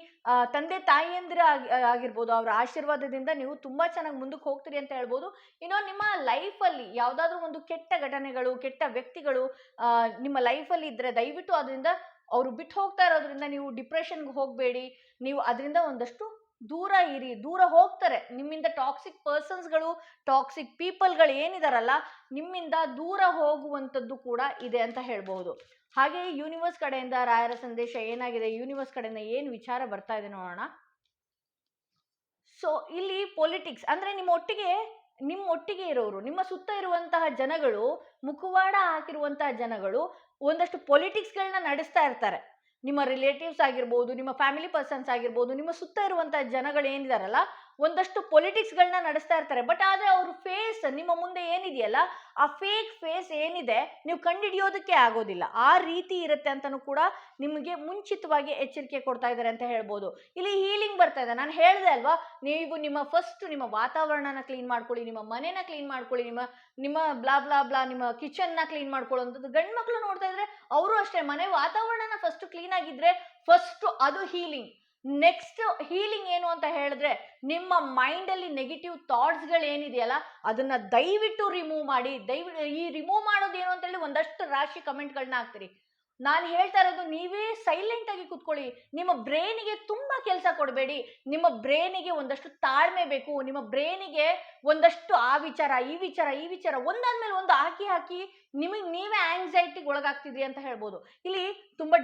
ತಂದೆ ತಾಯಿಯಂದಿರ ಆಗಿರ್ಬೋದು, ಅವರ ಆಶೀರ್ವಾದದಿಂದ ನೀವು ತುಂಬ ಚೆನ್ನಾಗಿ ಮುಂದಕ್ಕೆ ಹೋಗ್ತೀರಿ ಅಂತ ಹೇಳ್ಬೋದು. ಇನ್ನು ನಿಮ್ಮ ಲೈಫಲ್ಲಿ ಯಾವುದಾದ್ರೂ ಒಂದು ಕೆಟ್ಟ ಘಟನೆಗಳು, ಕೆಟ್ಟ ವ್ಯಕ್ತಿಗಳು ನಿಮ್ಮ ಲೈಫಲ್ಲಿ ಇದ್ದರೆ ದಯವಿಟ್ಟು ಅದರಿಂದ ಅವರು ಬಿಟ್ಟು ಹೋಗ್ತಾ ಇರೋದ್ರಿಂದ ನೀವು ಡಿಪ್ರೆಷನ್ಗೆ ಹೋಗಬೇಡಿ. ನೀವು ಅದರಿಂದ ಒಂದಷ್ಟು ದೂರ ಇರಿ, ದೂರ ಹೋಗ್ತಾರೆ ನಿಮ್ಮಿಂದ. ಟಾಕ್ಸಿಕ್ ಪರ್ಸನ್ಸ್ಗಳು, ಟಾಕ್ಸಿಕ್ ಪೀಪಲ್ಗಳು ಏನಿದಾರಲ್ಲ, ನಿಮ್ಮಿಂದ ದೂರ ಹೋಗುವಂಥದ್ದು ಕೂಡ ಇದೆ ಅಂತ ಹೇಳ್ಬೋದು. ಹಾಗೆ ಯೂನಿವರ್ಸ್ ಕಡೆಯಿಂದ ರಾಯರ ಸಂದೇಶ ಏನಾಗಿದೆ, ಯೂನಿವರ್ಸ್ ಕಡೆಯಿಂದ ಏನು ವಿಚಾರ ಬರ್ತಾ ಇದೆ ನೋಡೋಣ. ಸೊ ಇಲ್ಲಿ ಪೊಲಿಟಿಕ್ಸ್ ಅಂದರೆ ನಿಮ್ಮ ಒಟ್ಟಿಗೆ ಇರೋರು, ನಿಮ್ಮ ಸುತ್ತ ಇರುವಂತಹ ಜನಗಳು, ಮುಖವಾಡ ಹಾಕಿರುವಂತಹ ಜನಗಳು ಒಂದಷ್ಟು ಪೊಲಿಟಿಕ್ಸ್ಗಳನ್ನ ನಡೆಸ್ತಾ ಇರ್ತಾರೆ. ನಿಮ್ಮ ರಿಲೇಟಿವ್ಸ್ ಆಗಿರ್ಬೋದು, ನಿಮ್ಮ ಫ್ಯಾಮಿಲಿ ಪರ್ಸನ್ಸ್ ಆಗಿರ್ಬೋದು, ನಿಮ್ಮ ಸುತ್ತ ಇರುವಂತಹ ಜನಗಳು ಏನಿದಾರಲ್ಲ, ಒಂದಷ್ಟು ಪೊಲಿಟಿಕ್ಸ್ಗಳನ್ನ ನಡೆಸ್ತಾ ಇರ್ತಾರೆ. ಬಟ್ ಆದರೆ ಅವ್ರ ಫೇಸ್ ನಿಮ್ಮ ಮುಂದೆ ಏನಿದೆಯಲ್ಲ, ಆ ಫೇಕ್ ಫೇಸ್ ಏನಿದೆ ನೀವು ಕಂಡುಹಿಡಿಯೋದಕ್ಕೆ ಆಗೋದಿಲ್ಲ. ಆ ರೀತಿ ಇರುತ್ತೆ ಅಂತಲೂ ಕೂಡ ನಿಮಗೆ ಮುಂಚಿತವಾಗಿ ಎಚ್ಚರಿಕೆ ಕೊಡ್ತಾ ಇದ್ದಾರೆ ಅಂತ ಹೇಳ್ಬೋದು. ಇಲ್ಲಿ ಹೀಲಿಂಗ್ ಬರ್ತಾ ಇದೆ. ನಾನು ಹೇಳಿದೆ ಅಲ್ವಾ, ನೀವು ನಿಮ್ಮ ವಾತಾವರಣನ ಕ್ಲೀನ್ ಮಾಡ್ಕೊಳ್ಳಿ, ನಿಮ್ಮ ಮನೆನ ಕ್ಲೀನ್ ಮಾಡ್ಕೊಳ್ಳಿ, ನಿಮ್ಮ ಬ್ಲಾ ಬ್ಲಾ ಬ್ಲಾ ನಿಮ್ಮ ಕಿಚನ್ನ ಕ್ಲೀನ್ ಮಾಡ್ಕೊಳ್ಳೋಂಥದ್ದು. ಗಂಡು ಮಕ್ಕಳು ನೋಡ್ತಾ ಇದ್ರೆ ಅವರು ಅಷ್ಟೇ, ಮನೆ ವಾತಾವರಣನ ಫಸ್ಟ್ ಕ್ಲೀನ್ ಆಗಿದ್ರೆ ಫಸ್ಟ್ ಅದು ಹೀಲಿಂಗ್. ನೆಕ್ಸ್ಟ್ ಹೀಲಿಂಗ್ ಏನು ಅಂತ ಹೇಳಿದ್ರೆ, ನಿಮ್ಮ ಮೈಂಡಲ್ಲಿ ನೆಗೆಟಿವ್ ಥಾಟ್ಸ್ಗಳು ಏನಿದೆಯಲ್ಲ ಅದನ್ನ ದಯವಿಟ್ಟು ರಿಮೂವ್ ಮಾಡಿ. ಈ ರಿಮೂವ್ ಮಾಡೋದು ಏನು ಅಂತ ಹೇಳಿ ಒಂದಷ್ಟು ರಾಶಿ ಕಮೆಂಟ್ಗಳನ್ನ ಹಾಕ್ತೀರಿ. ನಾನು ಹೇಳ್ತಾ ಇರೋದು, ನೀವೇ ಸೈಲೆಂಟ್ ಆಗಿ ಕುತ್ಕೊಳ್ಳಿ. ನಿಮ್ಮ ಬ್ರೈನಿಗೆ ತುಂಬಾ ಕೆಲಸ ಕೊಡಬೇಡಿ. ನಿಮ್ಮ ಬ್ರೈನಿಗೆ ಒಂದಷ್ಟು ತಾಳ್ಮೆ ಬೇಕು. ನಿಮ್ಮ ಬ್ರೈನಿಗೆ ಒಂದಷ್ಟು ಆ ವಿಚಾರ ಈ ವಿಚಾರ ಒಂದಾದ್ಮೇಲೆ ಒಂದು ಹಾಕಿ ನೀವೇ ಆಂಗ್ಸೈಟಿಗೆ ಒಳಗಾಗ್ತಿದ್ರಿ ಅಂತ ಹೇಳ್ಬೋದು. ಇಲ್ಲಿ ತುಂಬಾ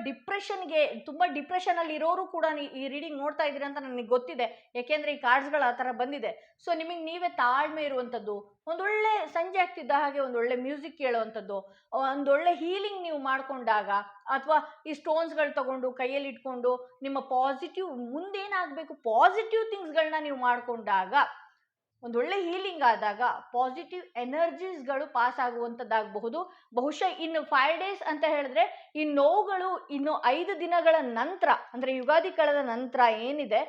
ಡಿಪ್ರೆಷನ್ ಅಲ್ಲಿ ಇರೋರು ಕೂಡ ಈ ರೀಡಿಂಗ್ ನೋಡ್ತಾ ಇದ್ರಿ ಅಂತ ನನಗೆ ಗೊತ್ತಿದೆ, ಯಾಕೆಂದ್ರೆ ಈ ಕಾರ್ಡ್ಸ್ಗಳು ಆ ತರ ಬಂದಿದೆ. ಸೊ ನಿಮಗೆ ನೀವೇ ತಾಳ್ಮೆ ಇರುವಂಥದ್ದು, ಒಂದೊಳ್ಳೆ ಸಂಜೆ ಆಗ್ತಿದ್ದ ಹಾಗೆ ಒಂದೊಳ್ಳೆ ಮ್ಯೂಸಿಕ್ ಕೇಳುವಂಥದ್ದು, ಒಂದೊಳ್ಳೆ ಹೀಲಿಂಗ್ ನೀವು ಮಾಡ್ಕೊಂಡಾಗ, ಅಥವಾ ಈ ಸ್ಟೋನ್ಸ್ಗಳು ತಗೊಂಡು ಕೈಯಲ್ಲಿ ಇಟ್ಕೊಂಡು ನಿಮ್ಮ ಪಾಸಿಟಿವ್ ಮುಂದೇನಾಗಬೇಕು ಪಾಸಿಟಿವ್ ಥಿಂಗ್ಸ್ಗಳನ್ನ ನೀವು ಮಾಡಿಕೊಂಡಾಗ, ಒಂದೊಳ್ಳೆ ಹೀಲಿಂಗ್ ಆದಾಗ ಪಾಸಿಟಿವ್ ಎನರ್ಜೀಸ್ಗಳು ಪಾಸ್ ಆಗುವಂಥದ್ದಾಗಬಹುದು. ಬಹುಶಃ ಇನ್ನು 5 ಡೇಸ್ ಅಂತ ಹೇಳಿದ್ರೆ ಈ ನೋವುಗಳು ಇನ್ನು 5 ದಿನಗಳ ನಂತರ, ಅಂದರೆ ಯುಗಾದಿ ಕಳೆದ ನಂತರ ಏನಿದೆ,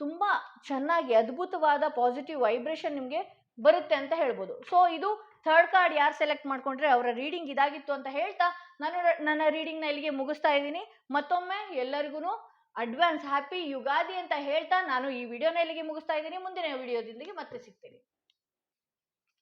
ತುಂಬ ಚೆನ್ನಾಗಿ ಅದ್ಭುತವಾದ ಪಾಸಿಟಿವ್ ವೈಬ್ರೇಷನ್ ನಿಮಗೆ ಬರುತ್ತೆ ಅಂತ ಹೇಳ್ಬೋದು. ಸೊ ಇದು 3rd ಕಾರ್ಡ್ ಯಾರು ಸೆಲೆಕ್ಟ್ ಮಾಡ್ಕೊಂಡ್ರೆ ಅವರ ರೀಡಿಂಗ್ ಇದಾಗಿತ್ತು ಅಂತ ಹೇಳ್ತಾ ನಾನು ನನ್ನ ರೀಡಿಂಗ್ನ ಇಲ್ಲಿಗೆ ಮುಗಿಸ್ತಾ ಇದ್ದೀನಿ. ಮತ್ತೊಮ್ಮೆ ಎಲ್ಲರಿಗೂ ಅಡ್ವಾನ್ಸ್ ಹ್ಯಾಪಿ ಯುಗಾದಿ ಅಂತ ಹೇಳ್ತಾ ನಾನು ಈ ವಿಡಿಯೋನ ಇಲ್ಲಿಗೆ ಮುಗಿಸ್ತಾ ಇದ್ದೀನಿ. ಮುಂದಿನ ವಿಡಿಯೋದೊಂದಿಗೆ ಮತ್ತೆ ಸಿಗ್ತೀನಿ.